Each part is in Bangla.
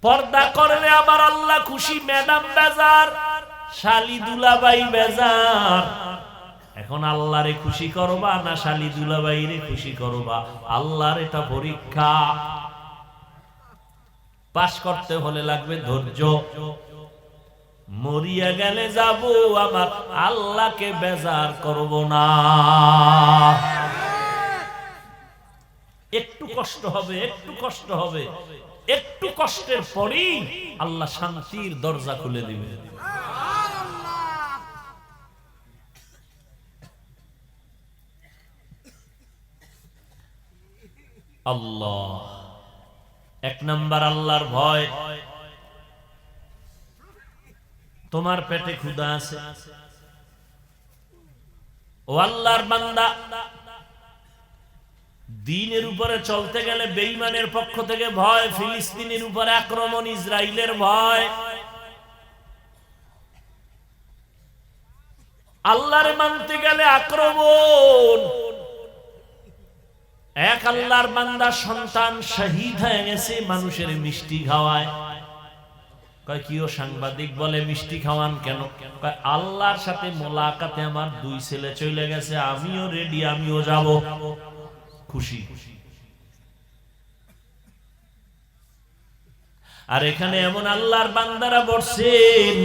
পর্দা করলে আমার আল্লাহ খুশি, ম্যাডাম বেজার, শালি দুলাভাই বেজার। এখন আল্লাহরে খুশি করবা না শালি দুলাভাইরে খুশি করবা? আল্লাহর এটা পরীক্ষা। পাশ করতে হলে লাগবে ধৈর্য। মরিয়া গেলে যাব আমার আল্লাহকে বেজার করব না। একটু কষ্ট হবে, একটু কষ্ট হবে, একটু কষ্টের পরেই আল্লাহ শান্তির দরজা খুলে দিবে। আল্লাহ এক নাম্বার আল্লাহর ভয়। তোমার পেটে ক্ষুধা আছে, ও আল্লাহর বান্দা, দ্বীনের উপরে চলতে গেলে বেঈমানের পক্ষ থেকে ভয়, ফিলিস্তিনের উপরে আক্রমণ, ইসরায়েলের ভয়। আল্লাহরে মানতে গেলে আক্রমণ। এক আল্লাহর বান্দা সন্তান শহীদ হয়ে গেছে, মানুষের মিষ্টি খাওয়ায়। কয় কি ও সাংবাদিক, বলে মিষ্টি খাওয়ান কেন? কয় আল্লাহর সাথে মোলাকাতে আমার 2 ছেলে চলে গেছে, আমিও রেডি, আমিও যাব। খুশি। আর এখানে এমন আল্লাহর বান্দারা বসছেন,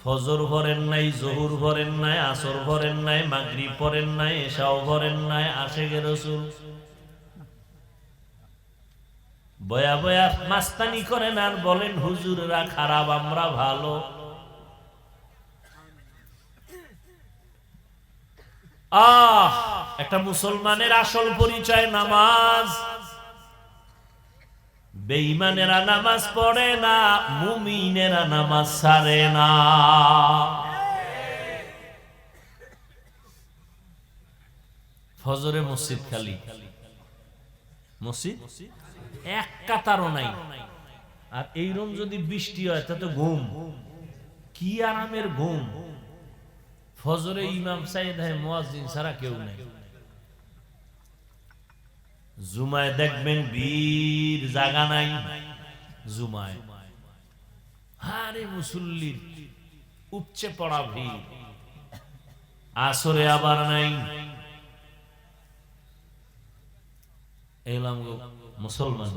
ফজর ভরেন নাই, জোহর ভরেন নাই, আসর ভরেন নাই, মাগরিব পড়েন নাই, এশাও ভরেন নাই, আশেকে রাসূল বয়া বয়া মাস্তানি করেন আর বলেন হুজুররা খারাপ, আমরা ভালো। একটা মুসলমানের আসল পরিচয় নামাজ। বেঈমানেরা নামাজ পড়ে না, মুমিনেরা নামাজ ছাড়ে না। ফজরে মসজিদ খালি, মসজিদ এক কাতারও নাই। আর এইরকম যদি বৃষ্টি হয় তা তো ঘুম, কি আরামের ঘুম। ফজরে ইমাম সাইয়েদ হয়, মুয়াজ্জিন ছাড়া কেউ নাই। জুমায় দেখবেন বীর জাগা নাই, জুমায় আরে মুসল্লির উপচে পড়া ভিড়। আসরে আবার নাই। এলাম মুসলমান।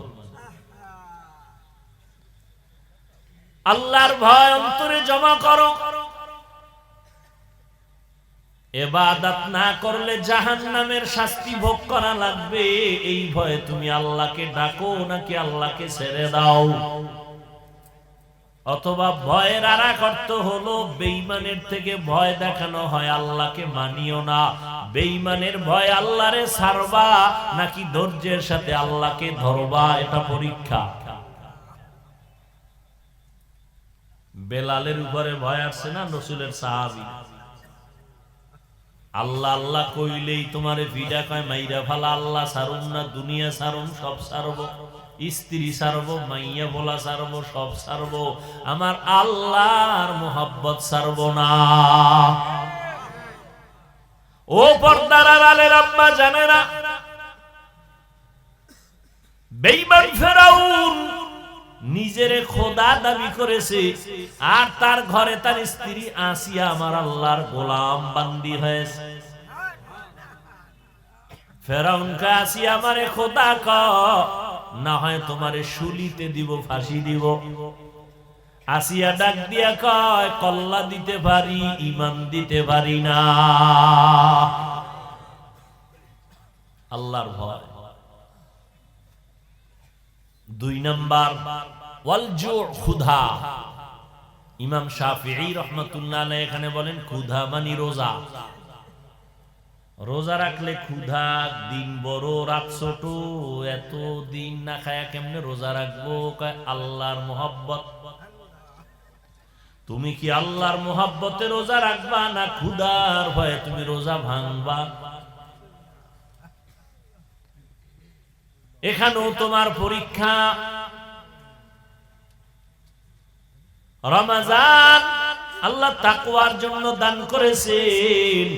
আল্লাহর ভয় অন্তরে জমা করো। ইবাদত না করলে জাহান্নামের শাস্তি ভোগ করা লাগবে, এই ভয়ে তুমি আল্লাহকে ডাকো নাকি আল্লাহকে ছেড়ে দাও। অথবা ভয়ের আরেক অর্থ হলো বেঈমানের থেকে ভয় দেখানো হয়, আল্লাহকে মানিও না। বেঈমানের ভয় আল্লাহরে ছাড়বা নাকি ধৈর্যের সাথে আল্লাহকে ধরবা, এটা পরীক্ষা। বেলালের উপরে ভয় আসছে না, রাসূলের সাহাবী। আল্লাহ আল্লাহ কইলেই তোমারে ভিড়া কয় মাইরা ফালা, আল্লাহ ছাড়ুম না, দুনিয়া ছাড়ুম, সব ছাড়বো, স্ত্রী ছাড়বো, মাইয়া বলা ছাড়বো, সব ছাড়বো, আমার আল্লাহর মোহাব্বত ছাড়বো না। ও পর্দার আড়ালের আম্মা জানেরা, বেঈমান ফেরাউন নিজের খোদা দাবি করেছে, আর তার ঘরে তার স্ত্রী আসিয়া আমার আল্লাহর গোলাম বান্দি হয়েছে। ফেরাউনকে আসিয়া আমারে খোদা কয়, না হয় তোমারে শুলিতে দিব, ফাঁসি দিব। আসিয়া ডাক দিয়া কয়, কল্লা দিতে পারি, ঈমান দিতে পারি না। আল্লাহর ভয়। 2 নাম্বার ওয়াল জু', ক্ষুধা। ইমাম শাফিঈ রাহমাতুল্লাহ আলাইহি এখানে বলেন ক্ষুধা মানে রোজা। রোজা রাখলে ক্ষুধা, দিন বড় রাত ছোট, এত দিন না খায়া কেমনে রোজা রাখবো? কয় আল্লাহর মোহাব্বত। তুমি কি আল্লাহর মোহাব্বতে রোজা রাখবা না ক্ষুধার ভয়ে তুমি রোজা ভাঙবা? এখানেও তোমার পরীক্ষা। রমজান আল্লাহ তাকওয়ার জন্য দান করেছেন।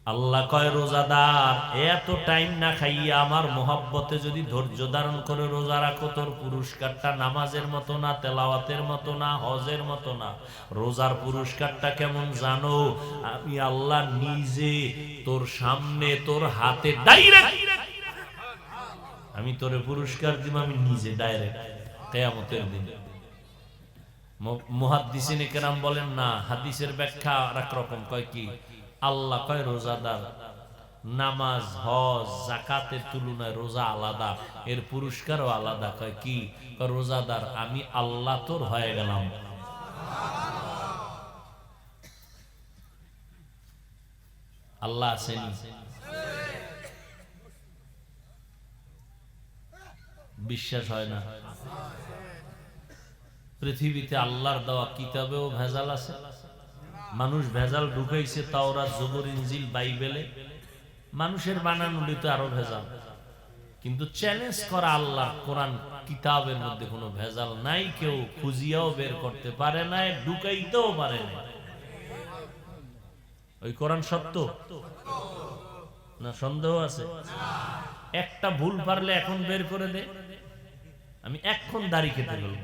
আল্লাহ কয় রোজাদার এত টাইম না খাইয়া আমার মোহাব্বতে যদি ধৈর্য ধারণ করে রোজা রাখো, তোর পুরস্কারটা নামাজের মতো না, তেলাওয়াতের মতো না, হজের মতো না। রোজার পুরস্কারটা কেমন জানো? আমি আল্লাহ নিজে তোর সামনে তোর হাতে ডাইরেক্ট আমি তোরে পুরস্কার দিব, আমি নিজে ডাইরেক্ট কিয়ামতের দিন। মুহাদ্দিসিনে কেরাম বলেন না, হাদিসের ব্যাখ্যা আরেক রকম। কয় কি? আল্লাহ কয় রোজাদার নামাজ হজ যাকাতের তুলনায় রোজা আলাদা, এর পুরস্কারও আলাদা। কয় কি? রোজাদার আমি আল্লাহ তোর হয়ে গেলাম। আল্লাহ আছেন? বিশ্বাস হয় না? পৃথিবীতে আল্লাহর দেওয়া কিতাবেও ভেজাল আছে। মানুষ ভেজাল ঢুকাইছে তাওরাত, জবুর, ইনজিল, বাইবেলে। মানুষের বানানোটি তো আরো ভেজাল। কিন্তু চ্যালেঞ্জ করা আল্লাহর কোরআন কিতাবের মধ্যে কোনো ভেজাল নাই, কেউ খুঁজিয়াও বের করতে পারে না, ঢুকাইতেও পারে না। ওই কোরআন সত্য না সন্দেহ আছে? একটা ভুল পারলে এখন বের করে দে, আমি এখন দাড়ি কেটে ফেলব।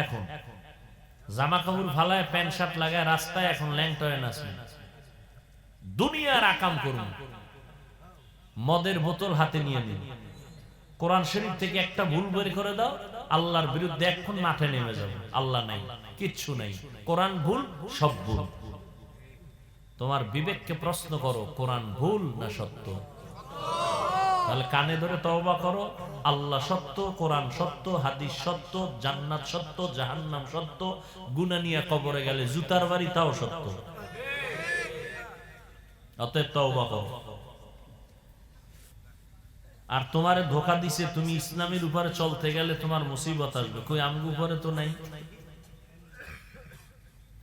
এখন জামা কাপড় ফালায় প্যান্ট শার্ট লাগায় রাস্তায় এখন ল্যাংটয়ে নাচবে, দুনিয়ার আকাম করুন, মদের বোতল হাতে নিয়ে নিন। কোরআন শরীফ থেকে একটা ভুল বের করে দাও, আল্লাহর বিরুদ্ধে এখন মাঠে নেমে যাবে। আল্লাহ নাই, কিচ্ছু নাই, কোরআন ভুল, সব ভুল। তোমার বিবেককে প্রশ্ন করো, কোরআন ভুল না সত্য? তাহলে কানে ধরে তওবা করো, আল্লাহ সত্য, কোরআন সত্য, হাদিস সত্য, জান্নাত সত্য, জাহান্নাম সত্য, গুনাহ নিয়ে কবরে গেলে জুতার বাড়ি তাও সত্য। অতএব তওবা করো। আর তোমারে ধোঁকা দিছে, তুমি ইসলামের উপরে চলতে গেলে তোমার মুসিবত আসবে। কই আমগো উপরে তো নাই।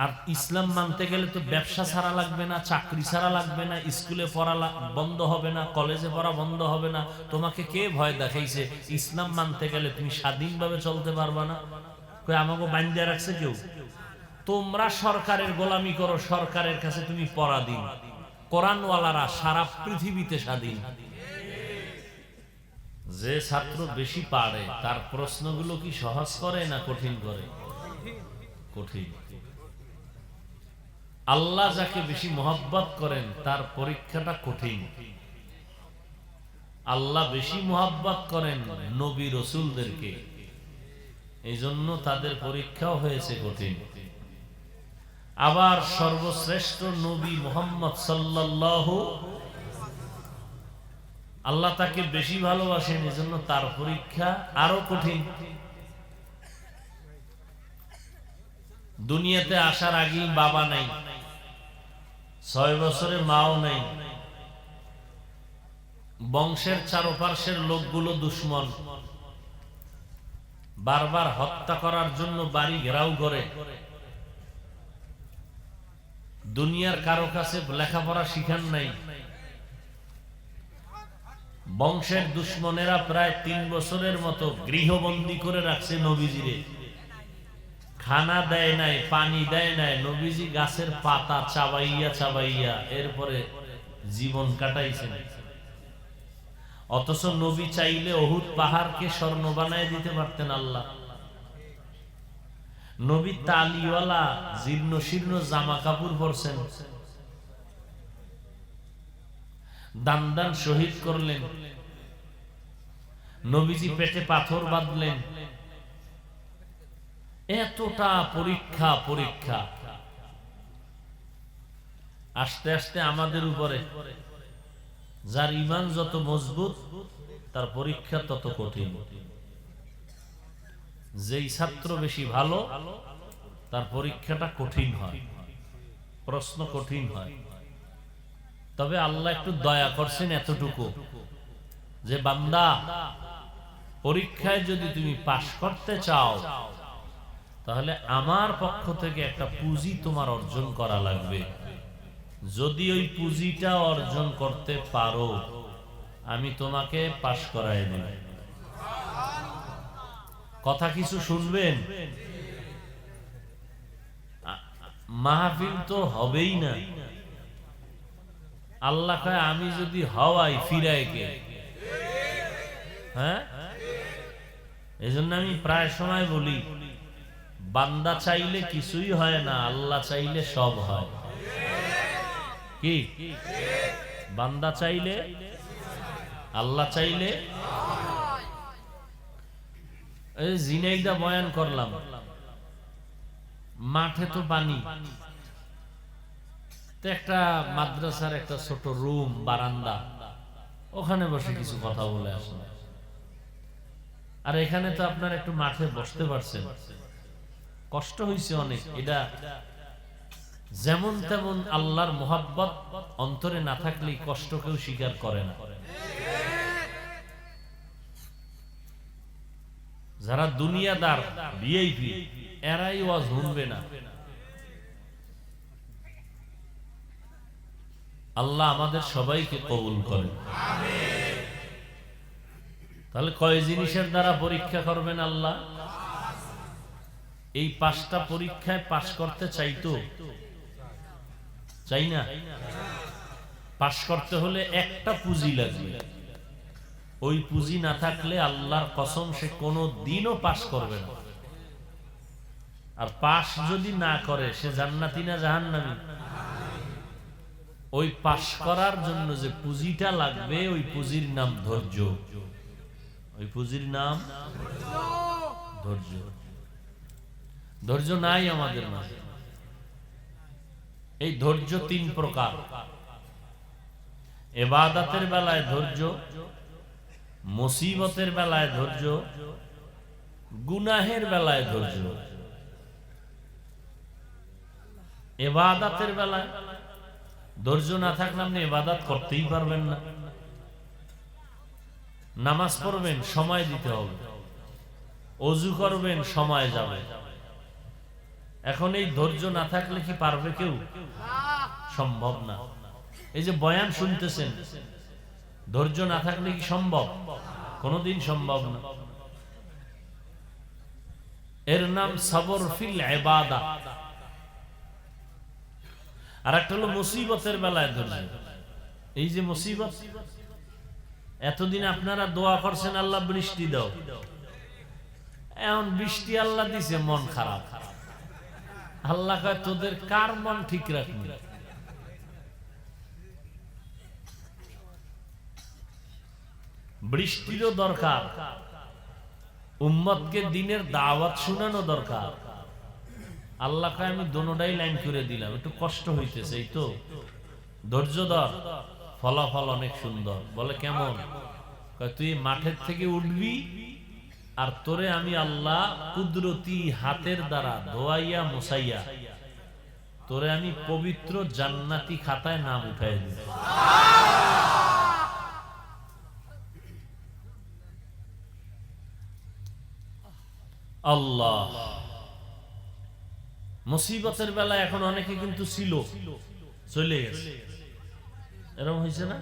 আর ইসলাম মানতে গেলে তো ব্যবসা ছাড়া লাগবে না, চাকরি ছাড়া লাগবে না, স্কুলে পড়া বন্ধ হবে না, কলেজে পড়া বন্ধ হবে না। তোমাকে কে ভয় দেখাইছে? ইসলাম মানতে গেলে তুমি স্বাধীনভাবে চলতে পারবা না। কই আমাকে বাঁধিয়ে রাখছে কেউ? তোমরা সরকারের গোলামি করো, সরকারের কাছে তুমি পরাধীন। কোরআনওয়ালারা সারা পৃথিবীতে স্বাধীন। যে ছাত্র বেশি পারে তার প্রশ্নগুলো কি সহজ করে না কঠিন করে? কঠিন। আল্লাহ যাকে বেশি মোহাব্বত করেন তার পরীক্ষাটা কঠিন। আল্লাহ বেশি মোহাব্বত করেন নবী রাসূলদেরকে, এই জন্য তাদের পরীক্ষাও হয়েছে কঠিন। আবার সর্বশ্রেষ্ঠ নবী মুহাম্মদ সাল্লাল্লাহু, আল্লাহ তাকে বেশি ভালোবাসেন, এজন্য তার পরীক্ষা আরো কঠিন। দুনিয়াতে আসার আগেই বাবা নাই, 6 বছরে মাও নাই, বংশের চারপাশের লোকগুলো দুশ্মন, বারবার হত্যা করার জন্য বাড়ি ঘেরাও করে। দুনিয়ার কারো কাছে লেখাপড়া শিখান নাই। বংশের দুশ্মনেরা প্রায় 3 বছরের মতো গৃহবন্দী করে রাখছে নবীজিরে। খানা দেয় নাই, পানি দেয় নাই, নবীজি গাছের পাতা চাবাইয়া চাবাইয়া এরপরে জীবন কাটাইছেন। অথচ নবী চাইলে উহুদ পাহাড়কে স্বর্ণ বানায় দিতে পারতেন আল্লাহ। নবী তালিওয়ালা জীর্ণ শীর্ণ জামা কাপড় পরছেন, দান দান শহীদ করলেন। নবীজি পেটে পাথর বাঁধলেন। এতটা পরীক্ষা পরীক্ষা আস্তে আস্তে আমাদের উপরে। যার ঈমান যত মজবুত তার পরীক্ষা তত কঠিন। যেই ছাত্র বেশি ভালো তার পরীক্ষাটা কঠিন হয়, প্রশ্ন কঠিন হয়। তবে আল্লাহ একটু দয়া করছেন এতটুকু যে বান্দা, পরীক্ষায় যদি তুমি পাশ করতে চাও তাহলে আমার পক্ষ থেকে একটা পুঁজি তোমার অর্জন করা লাগবে। যদি ওই পুঁজিটা অর্জন করতে পারো আমি তোমাকে পাশ করায় দেব। কথা কিছু শুনবেন? মাহফিল তো হবেই না, আল্লাহ কয় আমি যদি হওয়াই ফিরায় কে? হ্যাঁ, এই জন্য আমি প্রায় সময় বলি, বান্দা চাইলে কিছুই হয় না, আল্লাহ চাইলে সব হয়। কি? বান্দা চাইলে, আল্লাহ চাইলে। এই জিনাইদা বয়ান করলাম, মাঠে তো পানি, তো একটা মাদ্রাসার একটা ছোট রুম, বারান্দা, ওখানে বসে কিছু কথা বলে আসলাম। আর এখানে তো আপনার একটু মাঠে বসতে পারছেন, কষ্ট হয়েছে অনেক। এটা যেমন তেমন আল্লাহর মোহাব্বত অন্তরে না থাকলে কষ্ট কেউ স্বীকার করে না। যারা দুনিয়াদার ভিআইপি, এরাই ওয়াজ শুনবে না। আল্লাহ আমাদের সবাইকে কবুল করেন। তাহলে কয় জিনিসের দ্বারা পরীক্ষা করবেন আল্লাহ? এই 5টা পরীক্ষায় পাশ করতে চাইতো, চাই না? পাশ করতে হলে একটা পুঁজি লাগবে, ওই পুঁজি না থাকলে আল্লাহর কসম সে কোনো দিনও পাশ করবে না। আর পাশ যদি না করে সে জান্নাতি না জাহান্নামী? ওই পাশ করার জন্য যে পুঁজিটা লাগবে, ওই পুঁজির নাম ধৈর্য। ওই পুঁজির নাম ধৈর্য। ধৈর্য নাই আমাদের মাঝে। এই ধৈর্য 3 প্রকার। ইবাদতের বেলায় ধৈর্য, মুসিবতের বেলায় ধৈর্য, গুনাহের বেলায় ধৈর্য। ইবাদতের বেলায় ধৈর্য না থাকলে আপনি ইবাদত করতেই পারবেন না। নামাজ পড়বেন, সময় দিতে হবে। ওযু করবেন, সময় যাবে। এখন এই ধৈর্য না থাকলে কি পারবে কেউ? সম্ভব না। এই যে বয়ান শুনতেছেন, ধৈর্য না থাকলে কি সম্ভব? কোনদিন সম্ভব না। এর নাম সবর ফিল ইবাদা। আর একটা হলো মুসিবতের বেলায় ধৈর্য। এই যে মুসিবত, এতদিন আপনারা দোয়া করছেন আল্লাহ বৃষ্টি দাও, এখন বৃষ্টি আল্লাহ দিছে, মন খারাপ। আল্লাহ কয় তোদের কার মন ঠিক রাখবি? বৃষ্টিরও দরকার, উম্মতকে দিনের দাওয়াত শোনানো দরকার। আল্লাহ কয় আমি দোনোটাই লাইন করে দিলাম, একটু কষ্ট হইতেছে, এই তো ধৈর্য ধর, ফলাফল অনেক সুন্দর। বলে কেমন? কয় তুই মাঠের থেকে উঠবি, আর তোরে আমি আল্লাহ কুদরতি হাতের দ্বারা ধোয়াইয়া মুছাইয়া তোরে আমি পবিত্র জান্নাতি খাতায় নাম উঠাই দিব। আল্লাহ। মুসিবতের বেলায় এখন অনেকে কিন্তু ছিল, চলে গেছে। এরকম হয়েছে না?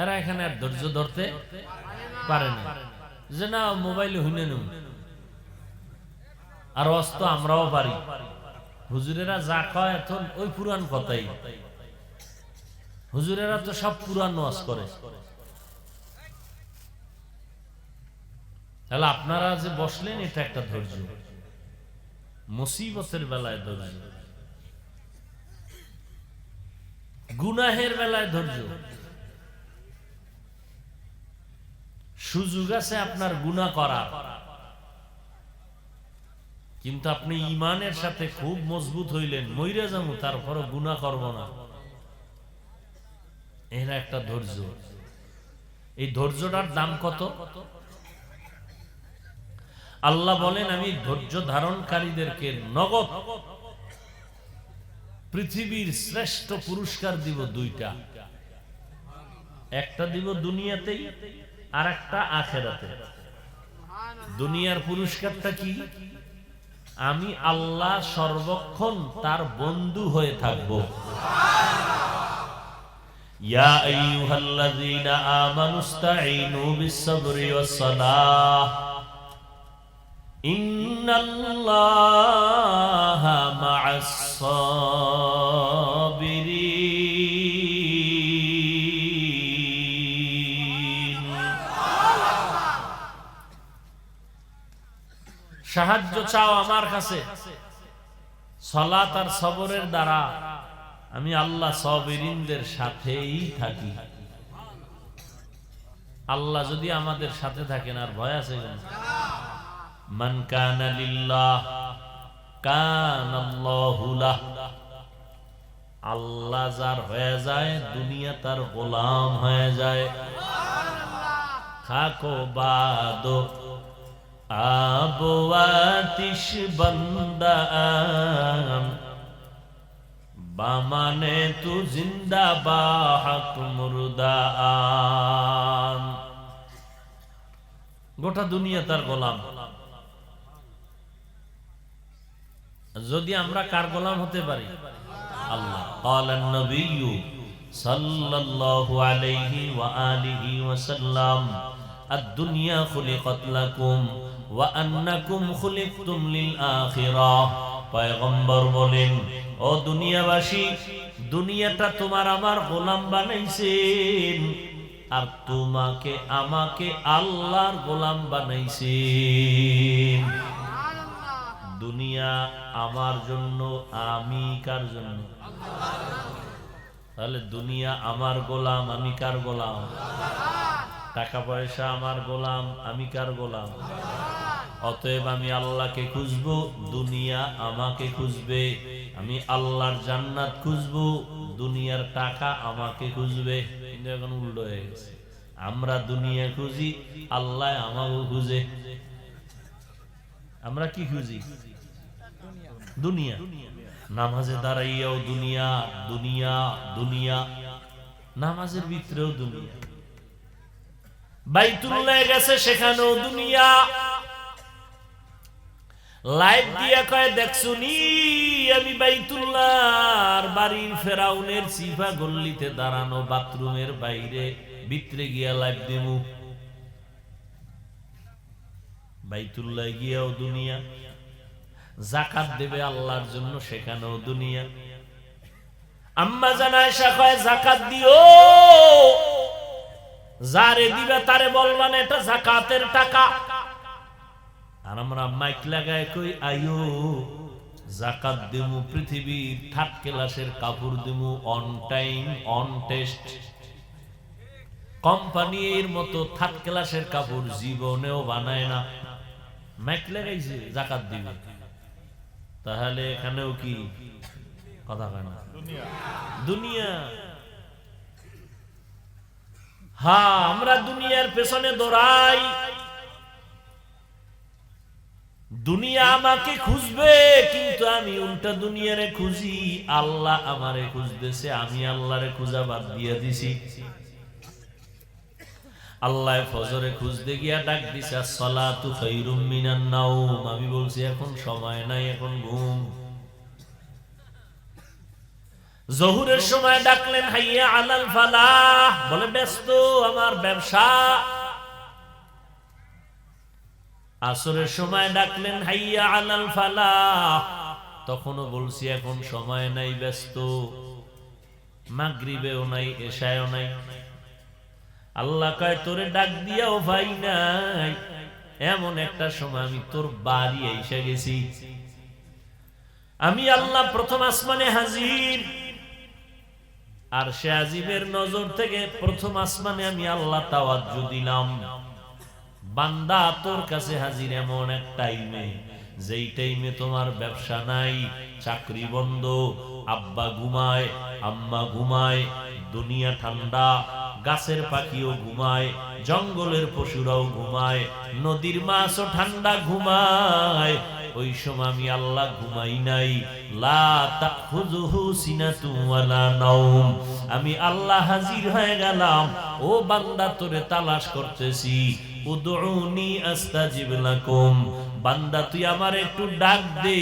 এরা এখানে আর ধৈর্য ধরতে পারে না, যে না মোবাইলে হুনে নেব। আর অস্ত আমরাও পারি। হুজুরেরা যা কয় এখন ওই পুরান কথাই। হুজুরেরা তো সব পুরান ওয়াজ করে। তাহলে আপনারা যে বসলেন, এটা একটা ধৈর্য। মুসিবতের বেলায় ধৈর্য, গুনাহের বেলায় ধৈর্য। সুযোগ আছে আপনার গুনাহ করার, কিন্তু আপনি ঈমানের সাথে খুব মজবুত হইলেন, মইরা যাবো তারপরও গুনাহ করব না, এর একটা ধৈর্য। এই ধৈর্যটার দাম কত? আল্লাহ বলেন আমি ধৈর্য ধারণকারীদেরকে নগদ পৃথিবীর শ্রেষ্ঠ পুরস্কার দিব 2টা। একটা দিব দুনিয়াতেই, আর একটা আখিরাতে। দুনিয়ার পুরস্কারটা কি? আমি আল্লাহ সর্বক্ষণ তার বন্ধু হয়ে থাকব। ইয়া আইয়ুহাল্লাযীনা আমানুস্তাঈনু বিস-সাবরি ওয়াস-সালাহ ইন্নাল্লাহা মা'আস-সাবিরিন। সাহায্য চাও আমার কাছে সালাত আর সবরের দ্বারা, আমি আল্লাহ সাবিরিনদের সাথেই থাকি। আল্লাহ যদি আমাদের সাথে থাকেন আর ভয় আছে? মান কানা লিল্লাহ কানাল্লাহু লাহ। আল্লাহ যার হয়ে যায়, দুনিয়া তার গোলাম হয়ে যায়। খাকো বাদো আবো আতিশ বান্দা বামানে তু জিন্দা বা হক মুর্দা। গোটা দুনিয়া তার গোলাম। যদি আমরা কার গোলাম হতে পারি? আল্লাহ। ক্বালান নবিয়্যু সাল্লাল্লাহু আলাইহি ওয়া আলিহি ওয়াসাল্লাম আদ-দুনিয়া খুলিকাত লাকুম ওয়া আন্নাকুম খুলিকতুম লিল আখিরাহ। পয়গম্বর বলেন, ও দুনিয়াবাসী, দুনিয়াটা তোমার আমার গোলাম বানাইছেন, আর তোমাকে আমাকে আল্লাহর গোলাম বানাইছেন। দুনিয়া আমার জন্য, আমি কার জন্য? তাহলে দুনিয়া আমার গোলাম, আমি কার গোলাম? টাকা পয়সা আমার গোলাম, আমি কার গোলাম? অতএব আমি আল্লাহকে খুঁজবো, দুনিয়া আমাকে খুঁজবে। আমি আল্লাহর জান্নাত খুঁজবো, দুনিয়ার টাকা আমাকে খুঁজবে। কিন্তু এখন উল্টো হয়ে গেছে, আমরা দুনিয়া খুঁজি, আল্লাহ আমাকে খুঁজে। আমরা কি খুঁজি? দুনিয়া। নামাজে দাঁড়াইয়াও দুনিয়া, দুনিয়া, দুনিয়া। নামাজের ভিতরেও দুনিয়া। বাইতুল্লাহ গেছে, সেখানেও দুনিয়া। লাইট দিয়া কয়, দেখছুনি আমি বাইতুল্লাহর বাড়ির ফেরাউনের সিফা গল্লিতে দাঁড়ানো, বাথরুমের বাইরে, ভিতরে গিয়া লাইট দেবো। বাইতুল্লাহ গিয়াও দুনিয়া। যাকাত দেবে আল্লাহর জন্য, সেখানেও দুনিয়া। আম্মা জান আয়েশা কয়, যাকাত দিও, যারে দিবে তারে বলবা না এটা যাকাতের টাকা। আর আমরা মাইক লাগায় কই, আইও যাকাত দেবো, পৃথিবীর থার্ড ক্লাসের কাপড় দেবো, অন টাইম, অন টেস্ট। কোম্পানির মতো থার্ড ক্লাসের কাপড় জীবনেও বানায় না, মাইক লাগাইছে যাকাত দিবে। তাহলে এখানেও কি কথা কয় না? দুনিয়া। হ্যাঁ, আমরা দুনিয়ার পেছনে দৌড়াই, দুনিয়া আমাকে খুঁজবে, কিন্তু আমি উল্টা দুনিয়ারে খুঁজি। আল্লাহ আমারে খুঁজতেছে, আমি আল্লাহরে খুঁজা বাদ দিয়ে দিছি। আল্লাহ ফজরে খুঁজতে গিয়া ডাক দিছে, আসসালাতু খায়রুম মিনান নাওম। আমি বলছি এখন সময় নাই, এখন ঘুম। জোহরের সময় ডাকলেন, হাইয়া আলাল ফালাহ, বলে ব্যস্ত, আমার ব্যবসা। আসরের সময় ডাকলেন, হাইয়া আলাল ফালাহ, তখনও বলছি এখন সময় নাই, ব্যস্ত। মাগরিবেও নাই, এশায়ও নাই। আল্লাহ কয়, তোরে ডাক দিয়াও ভাই নাই, এমন একটা সময় আমি তোর বাড়ি এসে গেছি। আমি আল্লাহ প্রথম আসমানে হাজির, আর সে আজিমের নজর থেকে প্রথম আসমানে আমি আল্লাহ তাওয়াজ্জু দিলাম, বান্দা তোর কাছে হাজির এমন এক টাইমে, যেই টাইমে তোমার ব্যবসা নাই, চাকরি বন্ধ, আব্বা ঘুমায়, আম্মা ঘুমায়, দুনিয়া ঠান্ডা, গাছের পাখিও ঘুমায়, জঙ্গলের পশুরাও ঘুমায়, নদীর মাছও ঠান্ডা ঘুমায়। ওই সময় আমি আল্লাহ ঘুমাই নাই। লা তাখুযুহু সিনাতু ওয়ালা নাওম। আমি আল্লাহ হাজির হয়ে গেলাম। ও বান্দা, তোরে তালাশ করতেছি। উদউনি আস্তাজিব লাকুম। বান্দা, তুই আমার একটু ডাক দে,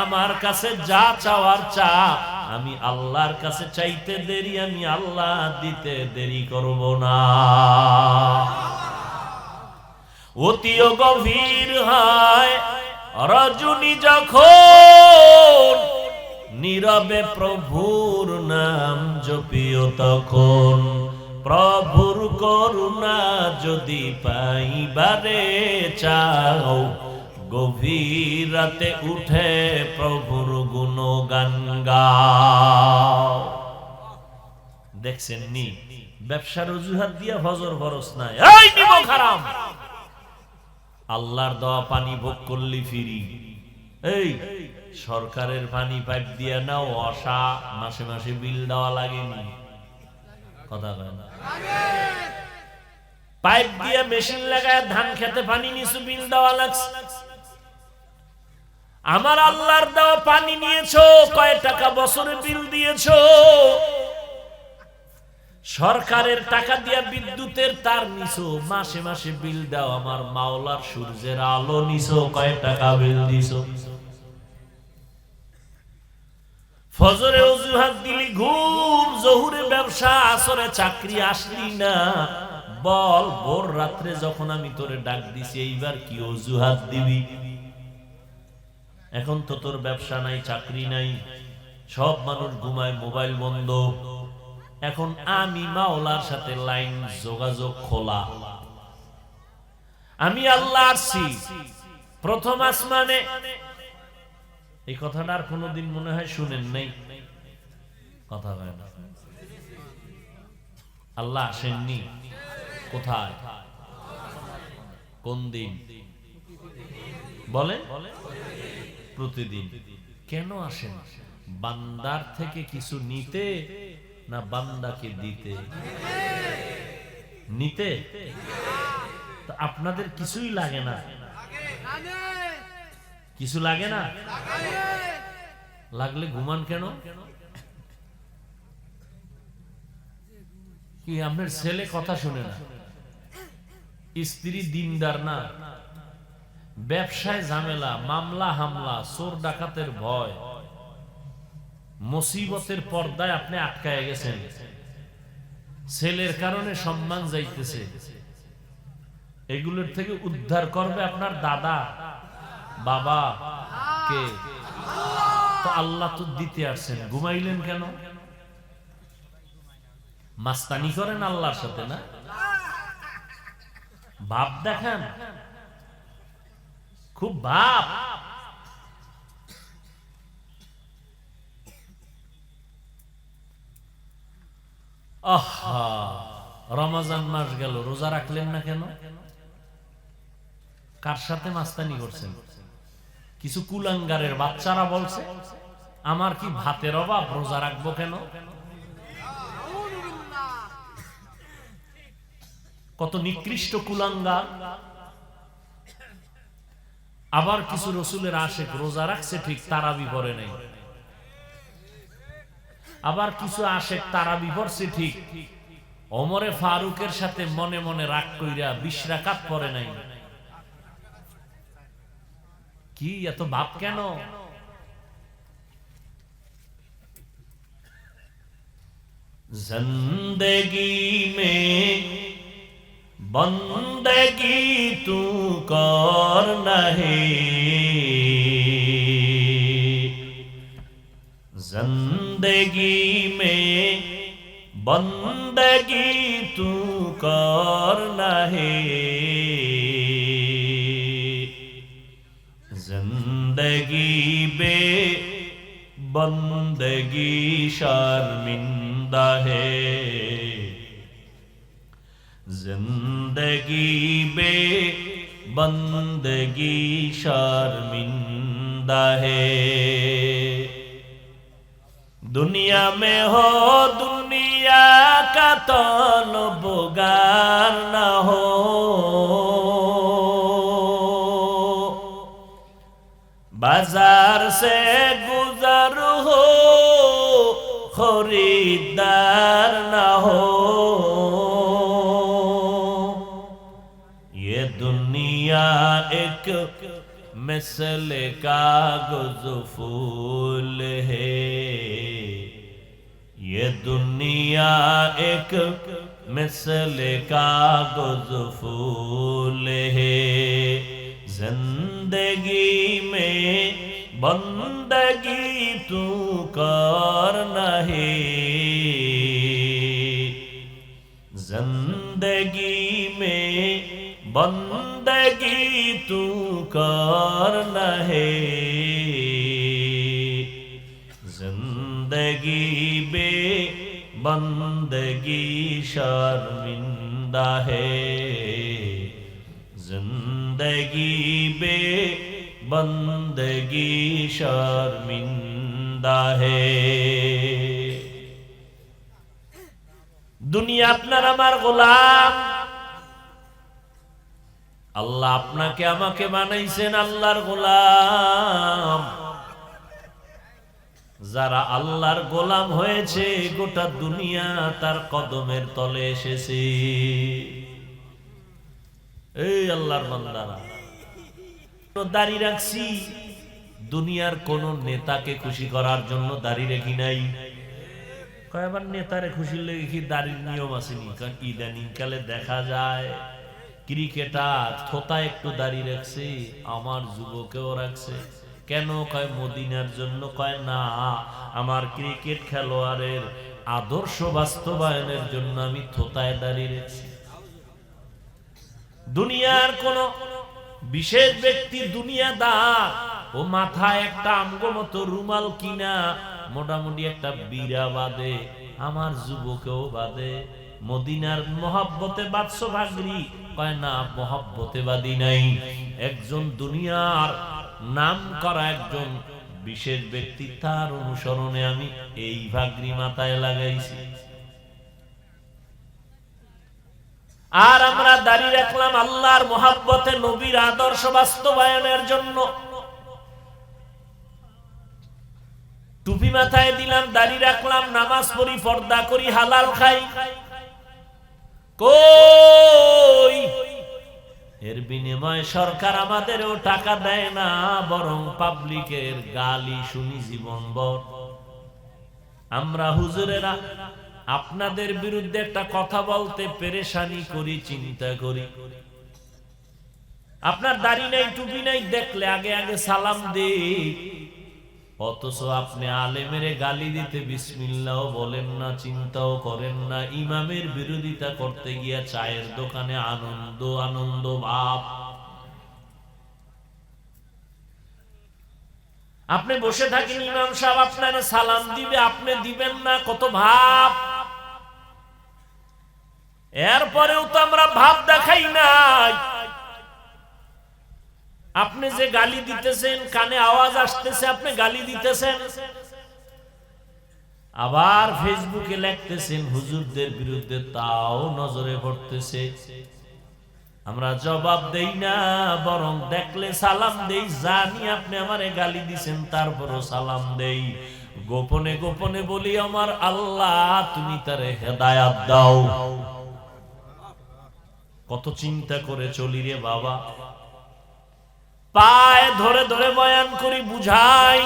আমার কাছে যা চাওয়ার চা। আমি আল্লাহর কাছে চাইতে দেরি, আমি আল্লাহ দিতে দেরি করব না। অতিও গভীর হয় রজনী যখন, নীরবে প্রভুর নাম জপিও তখন। প্রভুর করুণা যদি পাইবারে চাও, গভীর রাতে উঠে প্রভুর গুণগান গাও। দেখছেন নি ব্যবসার অজুহাত দিয়া ফজর ফরজ নাই, এই নিমক হারাম। আল্লাহর দেওয়া পানি ভোগ করলি ফিরি, এই সরকারের পানি পাইপ দিয়া নাও, অসা মাসে মাসে বিল দেওয়া লাগেনি, কথা কয় না? পাইপ দিয়ে মেশিন লাগায় ধান খেতে পানি নিছু, বিল দেওয়া লাগছে। আমার আল্লাহর দেওয়া পানি নিয়েছো, কয় টাকা বছরে বিল দিয়েছো? সরকারের টাকা দিয়া বিদ্যুতের তার নিছো, মাসে মাসে বিল দাও। আমার মাওলার সূর্যের আলো নিছো, কয় টাকা বিল দিছো? ফজরে অজুহাত দিলি ঘুম, জহুরে ব্যবসা, আসরে চাকরি, আসলি না। বল ভোর রাত্রে যখন আমি তোরে ডাক দিছি, এইবার কি অজুহাত দিবি? এখন তো তোর ব্যবসা নাই, চাকরি নাই, সব মানুষ ঘুমায়, মোবাইল বন্ধ। এখন আমি মাওলার সাথে লাইন যোগাযোগ খোলা। আমি আল্লাহ আসছি প্রথম আসমানে। এই কথাটা আর কোনদিন মনে হয় শুনেন নাই, কথা হয় না। আল্লাহ আসেননি, কোথায়, কোন দিন বলে? প্রতিদিন। কেন আসেন? বান্দার থেকে কিছু নিতে না বান্দাকে দিতে? নিতে। তো আপনাদের কিছুই লাগে না, কিছু লাগে না, লাগলে ঘুমান কেন? কি আপনার ছেলে কথা শুনে না? স্ত্রী দিনদার না? ব্যবসায় ঝামেলা, মামলা হামলা, চোর ডাকাতের ভয়, মুসিবতের পর্দায় আপনি আটকায় গেছেন। ছেলের কারণে সম্মান যাইতেছে, এগুলোর থেকে উদ্ধার করবে আপনার দাদা, বাবা, কে? তো আল্লাহ তো দিতে আসছেন, ঘুমাইলেন কেন? মাস্তানি করেন আল্লাহর সাথে না? ভাব দেখান, খুব ভাব। আহা, রমজান মাস গেল, রোজা রাখলেন না কেন? কার সাথে মাস্তানি করছেন? কিছু কুলাঙ্গারের বাচ্চারা বলছে আমার কি ভাতের অভাব, রোজা রাখবো কেন? কত নিকৃষ্ট কুলাঙ্গার। আবার কিছু রসুলের আশেক রোজা রাখছে ঠিক, তারাবি পড়ে নাই। আবার কিছু আশেক তারাবি পড়ছে ঠিক, ওমরে ফারুকের সাথে মনে মনে রাগ কইরা 20 রাকাত পড়ে নাই। কি এত ভাব কেন? जिंदगी में बंदगी तू कर नहीं, जिंदगी में बंदगी तू कर नहीं, जिंदगी बे बंदगी शर्मिंदा है, जिंदगी बे बंदगी शर्मिंदा है। दुनिया में हो दुनिया का तलबगार न हो, बाजार से गुजर हो खरीदार न हो, ये दुनिया एक मिसल कागज फूल है, ये दुनिया एक मिसल कागज फूल है, जिंदगी में बंदगी तू कर नहीं, जिंदगी में बंदगी जिंदगी तू करना है, जिंदगी बे बंदगी शर्मिंदा है, जिंदगी बे बंदगी शर्मिंदा है। दुनिया আপনার আমার গোলাম, আল্লাহ আপনাকে আমাকে বানাইছেন আল্লাহর গোলাম। যারা আল্লাহর গোলাম হয়েছে গোটা দুনিয়া তার কদমের তলে এসেছে। এই আল্লাহর বান্দারা, দাড়ি রাখছি দুনিয়ার কোন নেতাকে খুশি করার জন্য দাড়ি রাখি নাই। কয়েকবার নেতারে খুশি লেগে কি দাড়ির নিয়ম আসেনি? কারণ ইদানিং কালে দেখা যায় ক্রিকেটার থোতা একটু দাড়ি রাখছে, আমার যুবকেও রাখছে। কেন? কয় মদিনার জন্য। কয় না, আমার ক্রিকেট খেলোয়াড়ের আদর্শ বাস্তবায়নের জন্য আমি থোতায় দাড়ি রেখেছি। দুনিয়ার কোন বিশেষ ব্যক্তি দুনিয়াদার ও মাথায় একটা আমগো মতো রুমাল কিনা মোটামুটি একটা বিড়া বাঁধে, আমার যুবকেও বাঁধে। মদিনার মহব্বতে বাদশো ভাগরি? কয় না, মহব্বতে বাদী নাই। একজন দুনিয়ার নাম করা একজন বিশেষ ব্যক্তি, তার অনুসরণে আমি এই ভাগরি মাথায় লাগাইছি। আর আমরা দাঁড়িয়ে রাখলাম আল্লাহর মহব্বতে, নবীর আদর্শ বাস্তবায়নের জন্য। টুপি মাথায় দিলাম, দাঁড়িয়ে রাখলাম, নামাজ পড়ি, পর্দা করি, হালাল খাই। কই এর বিনিময়ে সরকার আমাদেরও টাকা দেয় না, বরং পাবলিকের গালি শুনি জীবনভর। আমরা হুজুরেরা আপনাদের বিরুদ্ধে একটা কথা বলতে পেরেশানি করি, চিন্তা করি। আপনার দাড়ি নাই, টুপি নাই, দেখলে আগে আগে সালাম দেই, অথচ আপনি আলেমেরে গালি দিতে বিসমিল্লাহ বলেন না, চিন্তাও করেন না। ইমামের বিরোধিতা করতে গিয়া চায়ের দোকানে আনন্দ আনন্দ ভাব। আপনি বসে থাকেন, ইমাম সাহেব আপনার সালাম দিবে, আপনি দিবেন না, কত ভাব। এরপরেও তো আমরা ভাব দেখাই নাই। আপনি যে গালি দিতেছেন, কানে আওয়াজ আসতেছে, আপনি গালি দিতেছেন, আবার ফেসবুকে লিখতেছেন হুজুরদের বিরুদ্ধে, তাও নজরে পড়তেছে। আমরা জবাব দেই না, বরং দেখলে সালাম দেই। জানি আপনি আমারে গালি দিছেন, তারপরও সালাম দেই। গোপনে গোপনে বলি, আমার আল্লাহ তুমি তারে হেদায়াত দাও। কত চিন্তা করে চলি রে বাবা। পায়ে ধরে ধরে বয়ান করি, বুঝাই।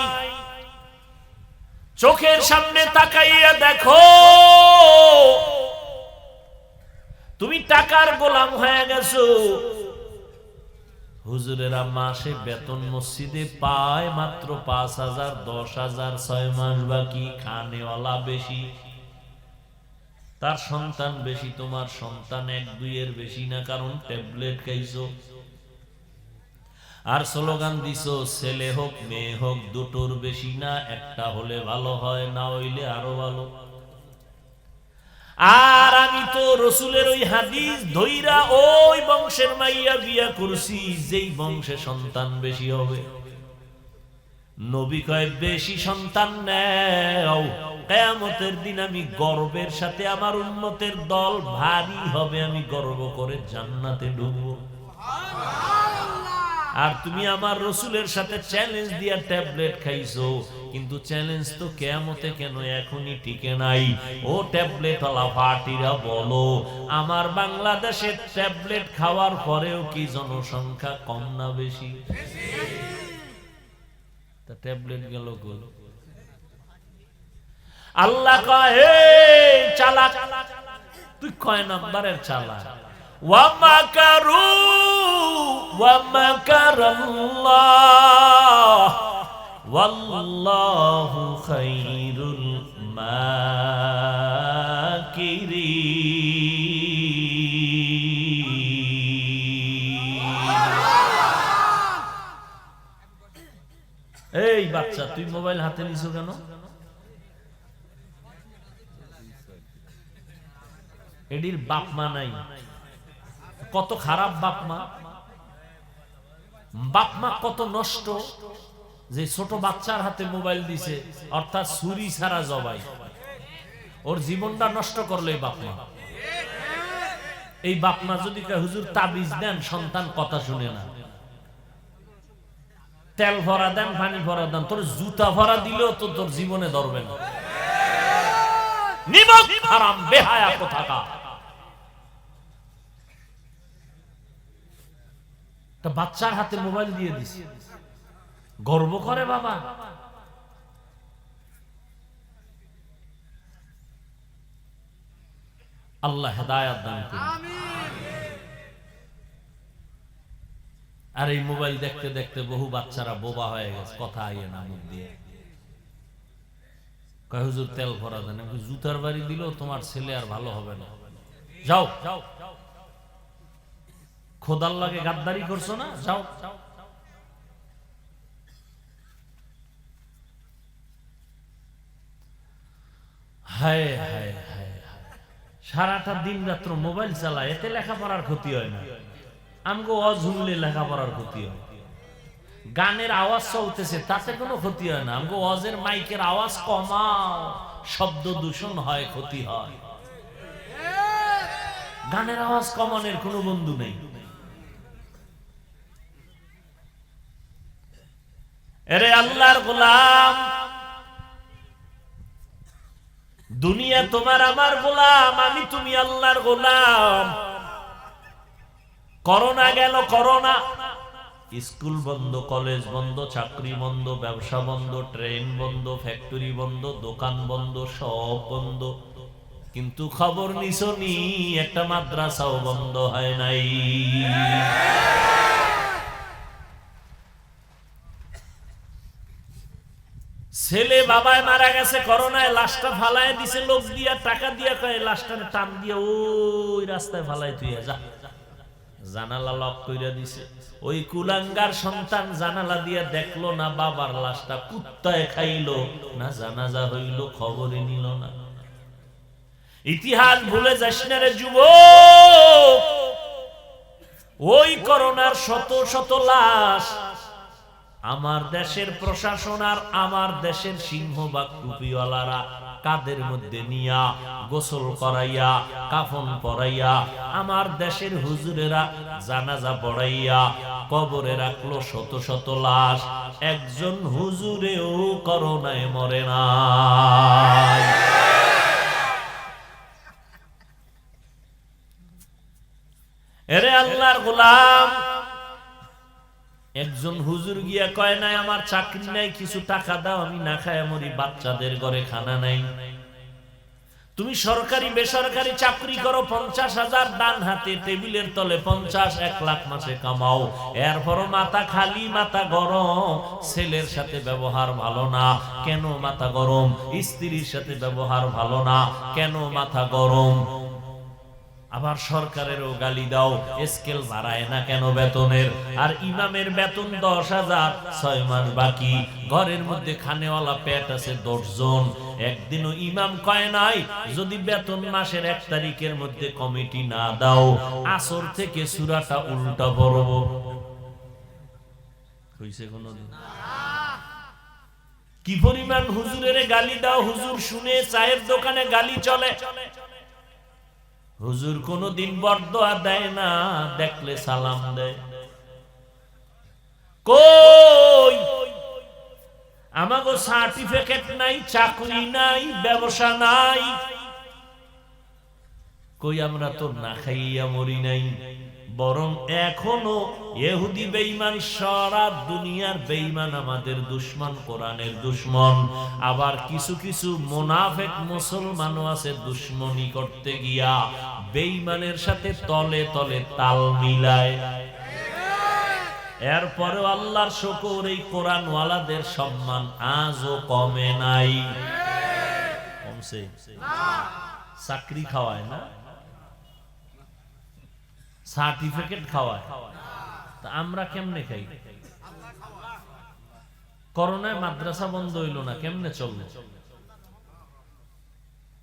চোখের সামনে তাকাইয়া দেখো, তুমি টাকার গোলাম হয়ে গেছো। হুজুরেরা মাসে বেতন মসজিদে পায় মাত্র ৫,০০০, ১০,০০০, ৬ মাস বাকি। খানেওয়ালা বেশি, তার সন্তান বেশি, তোমার সন্তান ১-২ এর বেশি না, কারণ ট্যাবলেট খাইছো। আর স্লোগান দিছো ছেলে হোক মেয়ে হোক দুটোর বেশি না, একটা হলে ভালো হয়, না হইলে আরো ভালো। আর আমি তো রসুলের ওই হাদিস ধইরা ওই বংশের মাইয়া বিয়া করছি যেই বংশে সন্তান বেশি হবে। নবী কয় বেশি সন্তান নেও, কিয়ামতের দিন আমি গর্বের সাথে আমার উম্মতের দল ভারী হবে, আমি গর্ব করে জান্নাতে ঢুকবো। আর তুমি আমার রসুলের সাথে চ্যালেঞ্জ দিয়া ট্যাবলেট খাইছো, কিন্তু চ্যালেঞ্জ তো কিয়ামতে কেন এখনই টিকে নাই। ও ট্যাবলেট ওয়ালা পার্টিরা বলো, আমার বাংলাদেশে ট্যাবলেট খাওয়ার পরেও কি জনসংখ্যা কম না বেশি? তা ট্যাবলেট গেল কই? আল্লাহ কয় এই চালাক, তুই কয় নাম্বারের চালাক? ওয়ামাকারু ওয়ামাকারাল্লাহ ওয়াল্লাহু খায়রুল মাকিরিন। এই বাচ্চা তুই মোবাইল হাতে নিছো কেন? এডির বাপ মা নাই। কত খারাপ বাপ মা, বাপ মা কত নষ্ট, যে ছোট বাচ্চার হাতে মোবাইল দিছে, অর্থাৎ ছুরি ছাড়া জবাই। ওর জীবনটা নষ্ট করলে বাপ মা। এই বাপ মা যদি হুজুর তাবিজ দেন, সন্তান কথা শুনে না। তেল ভরা দেন, পানি ভরা দেন, তোর জুতা ভরা দিলেও তো তোর জীবনে ধরবে না। নিমক হারাম বেহায়া কোথাকার। বাচ্চার হাতে মোবাইল দিয়ে দিছে, গর্ব করে বাবা। আল্লাহ হেদায়েত দান করুন। আর এই মোবাইল দেখতে দেখতে বহু বাচ্চারা বোবা হয়ে গেছে, কথা আইয়ে না মুখ দিয়ে। কয় হুজুর তেল ভরা দেন, জুতার বাড়ি দিলেও তোমার ছেলে আর ভালো হবে না। যাও যাও, খোদার লাগে গাদ্দারি করছো না, যাও। হায় হায় হায়, সারাটা দিন রাত্র মোবাইল চালায়, এতে লেখাপড়ার ক্ষতি হয় না। আমগো অঝুমলে লেখাপড়ার ক্ষতি হয়। গানের আওয়াজ চলতেছে, তাতে কোনো ক্ষতি হয় না। আমগো অজের মাইকের আওয়াজ কমাও, শব্দ দূষণ হয়, ক্ষতি হয়। গানের আওয়াজ কমানোর কোনো বন্ধু নেই। এরে আল্লাহর গোলাম, দুনিয়া তোমার আমার গোলাম, আমি তুমি আল্লাহর গোলাম। করোনা গেল, করোনা, স্কুল বন্ধ, কলেজ বন্ধ, চাকরি বন্ধ, ব্যবসা বন্ধ, ট্রেন বন্ধ, ফ্যাক্টরি বন্ধ, দোকান বন্ধ, সব বন্ধ। কিন্তু খবর নিছনি, একটা মাদ্রাসাও বন্ধ হয় নাই। ছেলে বাবায় মারা গেছে করোনায়, লাশটা ফালায় দিছে লোক দিয়া, টাকা দিয়া, কয় লাশটা টান দিয়া ওই রাস্তায় ফালায় তুই যা। জানালা লক কইরা দিছে। ওই কুলাঙ্গার সন্তান জানালা দিয়া দেখলো না বাবার লাশটা, কুত্তায় খাইলো না, জানাজা হইল, খবরই নিল না। ইতিহাস ভুলে যাস না রে যুবক। ওই করোনার শত শত লাশ আমার দেশের প্রশাসন আর আমার দেশের সিংহবাগ টুপিওয়ালারা কাদের মধ্যে নিয়া গোসল করাইয়া, কাফন পরাইয়া, আমার দেশের হুজুরেরা জানাজা পড়াইয়া কবরে রাখলো শত শত লাশ। একজন হুজুরেও করোনায় মরে নাই। এরে আল্লাহর গোলাম, একজন হুজুর গিয়া কয় নাই আমার চাকরি নাই, কিছু টাকা দাও, আমি না খায় মরি, বাচ্চাদের ঘরে খানা নাই। তুমি সরকারি বেসরকারি চাকরি করো, 50,000 ডান হাতে, টেবিলের তলে 50, 1 লাখ মাসে কামাও, এরপরও মাথা খালি, মাথা গরম। ছেলের সাথে ব্যবহার ভালো না, কেন মাথা গরম? স্ত্রীর সাথে ব্যবহার ভালো না, কেন মাথা গরম? আবার সরকারেরও গালি দাও, স্কেল বাড়ায় না কেন বেতনের? আর ইমামের বেতন 10,000, 6 মাস বাকি, ঘরের মধ্যে খানেওয়ালা পেট আছে 10 জন। একদিনও ইমাম কয় নাই যদি বেতন মাসের 1 তারিখের মধ্যে কমিটি না দাও, আসর থেকে সূরাটা উল্টা পড়ব। হইছে কোনদিন? কি পরিমাণ হুজুরের গালি দাও, হুজুর শুনে চায়ের দোকানে গালি চলে। হুজুর কোনদিন বরদোয়া দেয় না, দেখলে সালাম দেয়। কই আমাগো সার্টিফিকেট নাই, চাকরি নাই, ব্যবসা নাই, কই আমরা তো না খাইয়া মরি নাই। বরং এখনো ইহুদি বেঈমান, সারা দুনিয়ার বেঈমান আমাদের দুশমন, কোরআনের দুশমন। আবার কিছু কিছু মুনাফিক মুসলমানও আছে, দুশমনি করতে গিয়া বেঈমানের সাথে তলে তলে তাল মিলায়। এরপরেও আল্লাহর শুকর, এই কোরআনওয়ালাদের সম্মান আজও কমে নাই। কমছে? চাকরি খাওয়ায় না, সার্টিফিকেট খাওয়ায়, তা আমরা কেমনে খাই? করোনায় মাদ্রাসা বন্ধ হইল না, কেমনে চলবে?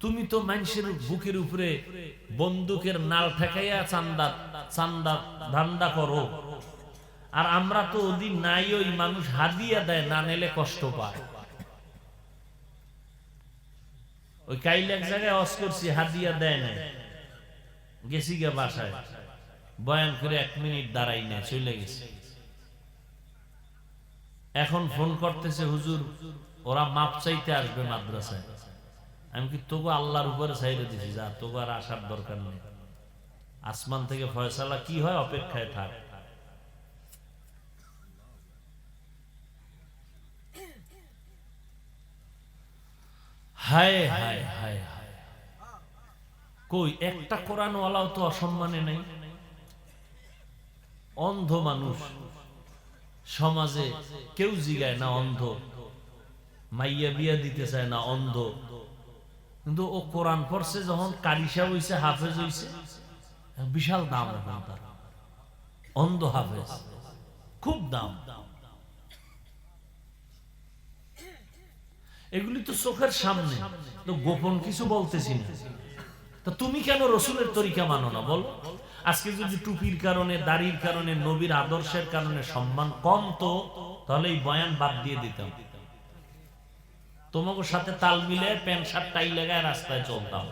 তুমি তো মানুষের বুকের উপরে বন্দুকের নাল ঠেকাইয়া চান্দা চান্দা ধান্দা করো, আর আমরা তো ওদিন নাই, ওই মানুষ হাদিয়া দেয়, না নিলে কষ্ট পায়। ওই কাইলে এক জায়গায় অস করছি, হাদিয়া দেয় না, গেছি গে বাসায়, বয়ান করে 1 মিনিট দাঁড়াই না, চলে গেছে। এখন ফোন করতেছে, হুজুর ওরা মাপ চাইতে আসবে মাদ্রাসায়। আমি কি তোকে আল্লাহর উপরে চাইলে দিছি, যা তোকে আর আসার দরকার নেই, আসমান থেকে ফয়সালা কি হয় অপেক্ষায় থাক। হায় হায় হায় হায়, কই একটা কোরআন ওয়ালাও তো অসম্মানে নাই। অন্ধ মানুষ সমাজে কেউ জিগায় না, অন্ধ মাইয়া বিয়া দিতে চায় না, অন্ধ, কিন্তু ও কোরআন পড়ছে, যখন কারিশা হইছে, হাফেজ হইছে, বিশাল দাম এখন তার, অন্ধ হাফেজ, খুব দাম। এগুলি তো চোখের সামনে, তো গোপন কিছু বলতেছি না। তো তুমি কেন রসুলের তরিকা মানো না বলো? আজকে যদি টুপির কারণে, দাড়ির কারণে, নবীর আদর্শের কারণে সম্মান কম তো, তাহলে এই বয়ান বাদ দিয়ে দিতাম, তোমাকে সাথে তাল মিলে প্যান্ট শার্ট টাই লাগায় রাস্তায় চলতাম।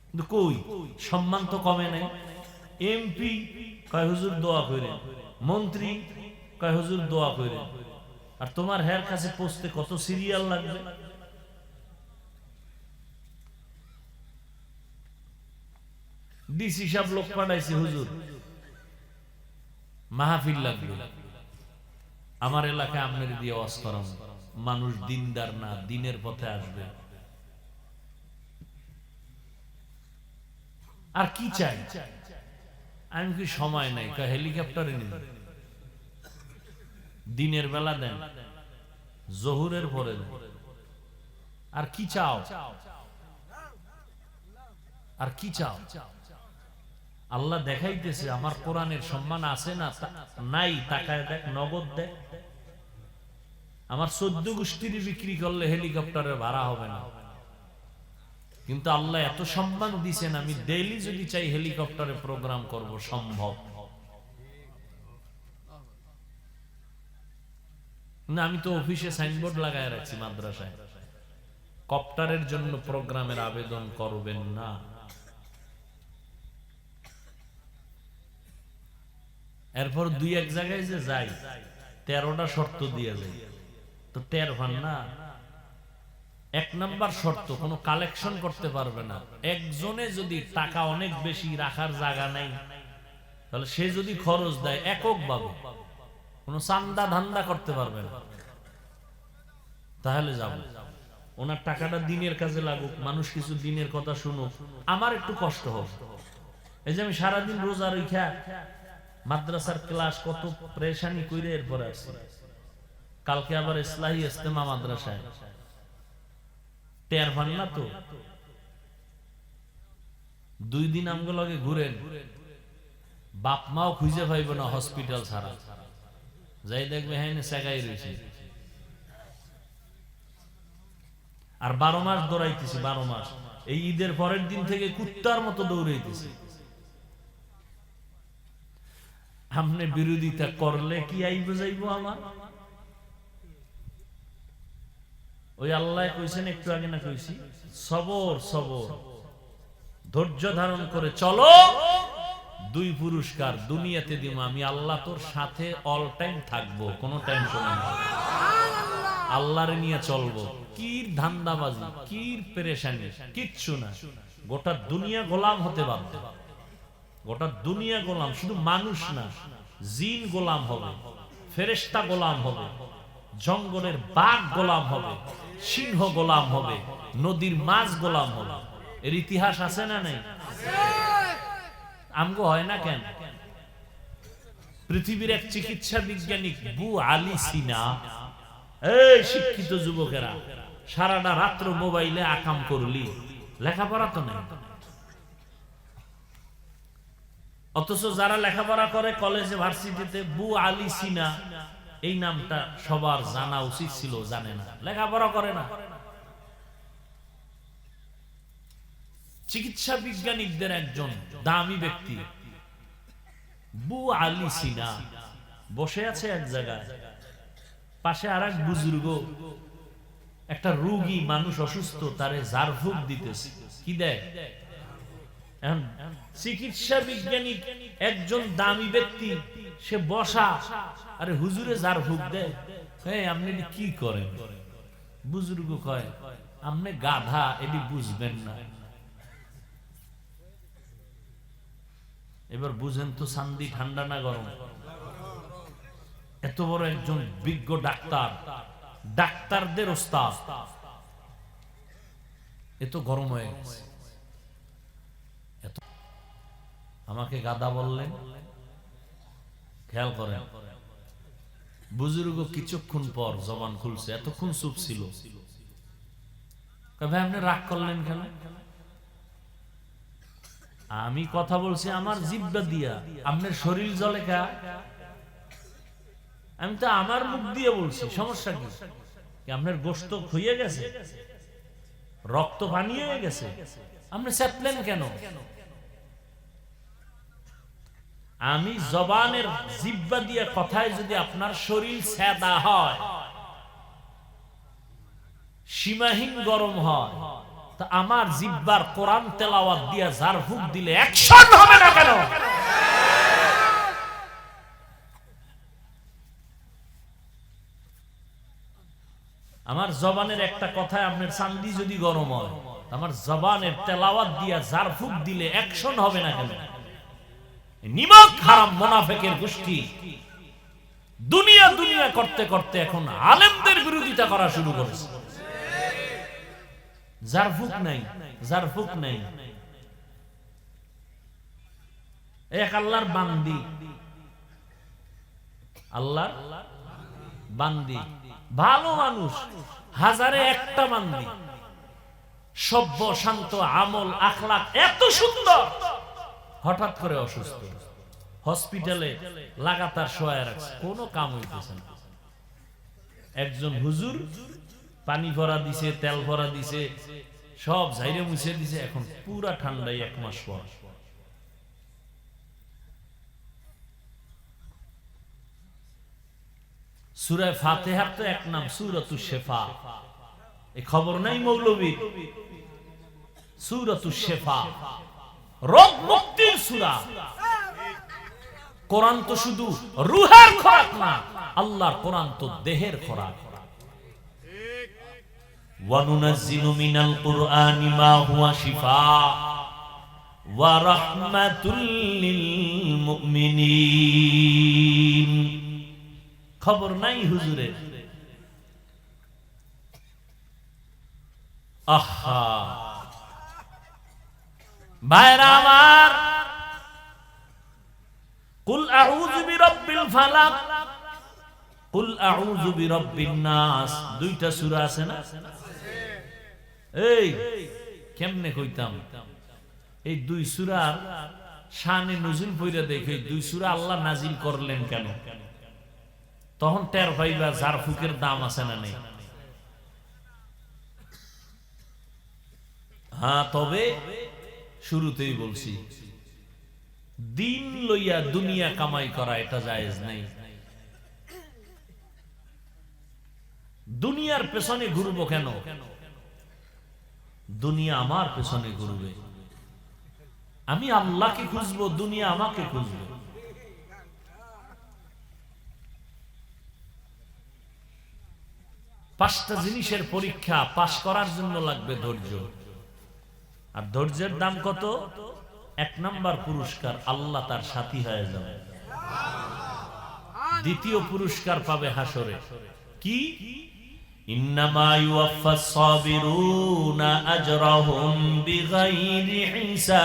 কিন্তু কই, সম্মান তো কমে নাই। এমপি কয় হুজুর দোয়া করে, মন্ত্রী কয় হুজুর দোয়া করে, আর তোমার হের কাছে পৌঁছতে কত সিরিয়াল লাগবে। ডিসি সাহেব লোক পাঠাইছে, হুজুর মাহফিল লাগবে, আমার এলাকায় আপনার দিয়ে ওয়াজ করাম, মানুষ দিনদার না, দিনের পথে আসবে। আর কি চাই? আমি কি সময় নাই, হেলিকপ্টারে নিন, দিনের বেলা দেন, জহুরের পরে দেন, আর কি চাও? আর কি চাও? আল্লাহ দেখাইতেছে আমার কোরআনের সম্মান আছে না নাই, তাকায় দেখ, নগদ দেখ। আমার 14 গোষ্ঠীর বিক্রি করলে হেলিকপ্টারের ভাড়া হবে না, কিন্তু আল্লাহ এত সম্মান দিছেন, আমি ডেইলি যদি চাই হেলিকপ্টারে প্রোগ্রাম করব, সম্ভব না। আমি তো অফিসে সাইনবোর্ড লাগায় রাখছি মাদ্রাসায়, কপ্টারের জন্য প্রোগ্রামের আবেদন করবেন না। এরপর 2-1 জায়গায় যে যাই, 13টা শর্ত দিয়ে যাই, তো টের পান না। 1 নাম্বার শর্ত, কোনো কালেকশন করতে পারবে না। একজনে যদি টাকা অনেক বেশি রাখার জায়গা নাই, তাহলে সে যদি খরচ দেয় এককভাবে, কোনো চান্দা ধান্দা করতে পারবে না, তাহলে যাব। ওনার টাকাটা দিনের কাজে লাগুক, মানুষ কিছু দিনের কথা শুনুক, আমার একটু কষ্ট হোক। এই যে আমি সারাদিন রোজা রেখা মাদ্রাসার ক্লাস কত পরেশানি কইরে এরপর আসছি, কালকে আবার ইসলাহি ইজতেমা মাদ্রাসায়, টের পান না তো? 2 দিন আমগো লগে ঘুরেন, বাপ মাও খুঁজে পাইব না হসপিটাল ছাড়া, যাই দেখবে হ্যাঁ সেগাই রয়েছে। আর 12 মাস দৌড়াইতেছি, 12 মাস, এই ঈদের পরের দিন থেকে কুত্তার মতো দৌড়াইতেছি। আপনি বিরোধিতা করলে কি আইব যাইব আমার? ওই আল্লাহ কইছেন একটু আগে না কইছি, সবর সবর, ধৈর্য ধারণ করে চলো, 2 পুরস্কার দুনিয়াতে দিব, আমি আল্লাহ তোর সাথে অল টাইম থাকবো, কোনো টেনশন নেই, আল্লাহরে নিয়ে চলবো। কি ধান্দাবাজি, কি পেরেশানি, কিচ্ছু না। গোটা দুনিয়া গোলাম হতে বাধ্য, গোটা দুনিয়া গোলাম, শুধু মানুষ না, জিন গোলাম হবে, ফেরেশতা গোলাম হবে, জঙ্গলের বাঘ গোলাম হবে, সিংহ গোলাম হবে, নদীর মাছ গোলাম হবে। এর ইতিহাস আছে না নাই? আমগো হয় না কেন? পৃথিবীর এক চিকিৎসা বিজ্ঞানী বু আলী সিনা, এই শিক্ষিত যুবকেরা, সারাটা রাত্র মোবাইলে আকাম করলি, লেখাপড়া তো নেই। অথচ যারা লেখাপড়া করে কলেজে ভার্সিটিতে, বু আলী সিনা এই নামটা সবার জানা উচিত ছিল, জানে না, লেখাপড়া করে না। চিকিৎসা বিজ্ঞানীদের একজন দামি ব্যক্তি বু আলী সিনা বসে আছে এক জায়গায়, পাশে আর এক বুজুর্গ, একটা রোগী মানুষ অসুস্থ, তারে ঝাড়ফুঁক দিতেছে। কি দেয়? এখন চিকিৎসা বিজ্ঞানী একজন দামি ব্যক্তি, সে বসা, আরে হুজুরে ঝাড়ফুঁক দেয়। আপনি কি করেন? বুজুর্গ কয়, আপনি গাধা, এটি বুঝবেন না। এবার বুঝেন তো শান্তি ঠান্ডা না গরম? এত বড় একজন বিজ্ঞ ডাক্তার, ডাক্তারদের ওস্তাদ, এত গরম হয়ে গেছে। আমাকে গাধা বললেন। খেয়াল করেন, বুজুর্গ কিছুক্ষণ পর জবান খুলছে, এতক্ষণ চুপ ছিল। ভাই আপনি রাগ করলেন কেন? আমি কথা বলছি আমার জিহ্বা দিয়া, আপনার শরীর জ্বলে কা? আমি তো আমার মুখ দিয়ে বলছি, সমস্যা কি? আপনার গোশত হয়ে গেছে, রক্ত পানি হয়ে গেছে, আপনি চেপলেন কেন? আমি জবানের জিহ্বা দিয়ে কথায় যদি আপনার শরীর সেদা হয়, সীমাহীন গরম হয়, তা আমার জিহ্বার কোরআন তেলাওয়াত দিয়ে ঝাড়ফুঁক দিলে অ্যাকশন হবে না কেন? আমার জবানের একটা কথায় আপনার চান্দি যদি গরম হয়, আমার জবানের তেলাওয়াত দিয়ে ঝাড়ফুঁক দিলে অ্যাকশন হবে না কেন? নিমক হারাম মুনাফিকের গোষ্ঠী দুনিয়া দুনিয়া করতে করতে এখন আলেমদের বিরোধিতা করা শুরু করেছে। ঝাড়ফুঁক নাই, ঝাড়ফুঁক নাই। এক আল্লাহর বান্দি, আল্লাহর বান্দি, ভালো মানুষ, হাজারে একটা বান্দি, সভ্য শান্ত, আমল আখলাক এত সুন্দর, হঠাৎ করে অসুস্থ, হসপিটালে লাগাতার শোয়া রাখছে, কোনো কাম হইতেছে না। একজন হুজুর পানি ভরা দিছে, তেল ভরা দিছে, সব ঝাইরে মুছে দিছে, এখন পুরা ঠান্ডায় 1 মাস পর। সূরা ফাতিহার তো এক নাম সূরাতুশ শিফা, এই খবর নাই মৌলবী? সূরাতুশ শিফা রোগ মুক্তির সূরা। কোরআন তো শুধু রূহের খোরাক না, আল্লাহর কোরআন তো দেহের খোরাক। ওয়া নুনাজ্জিলু মিনাল কুরআনি মা হুয়া শিফা ওয়া রাহমাতুল লিল মুমিনিন। খবর নাই হুজুরের? আহা ভাইরা আমার, কুল আউযু বিরাব্বিল ফালাক, কুল আউযু বিরাব্বিন নাস, দুইটা সূরা আছে না? এই কেমনে কইতাম, এই দুই সূরার শানে নুজুল পয়রা দেখে, দুই সূরা আল্লাহ নাজিল করলেন কেন, তখন টের পাইবা ঝাড়ফুঁকের দাম আছে না নেই। হ্যাঁ, তবে শুরুতেই বলছি, দিন লইয়া দুনিয়া কামাই করা এটা জায়েজ নাই। দুনিয়ার পেছনে ঘুরবো কেন? দুনিয়া আমার পেছনে ঘুরবে। আমি আল্লাহকে খুঁজবো, দুনিয়া আমাকে খুঁজবে। পাঁচটা জিনিসের পরীক্ষা পাস করার জন্য লাগবে ধৈর্য। আর ধৈর্যের দাম কত? 1 নাম্বার পুরস্কার, আল্লাহ তার সাথী হয়ে যাবে। দ্বিতীয় পুরস্কার পাবে হাসরে। কি? ইন্নামা ইউওয়াফাস সাবিরুনা আজরাহুম বিগাইরি হিসাব।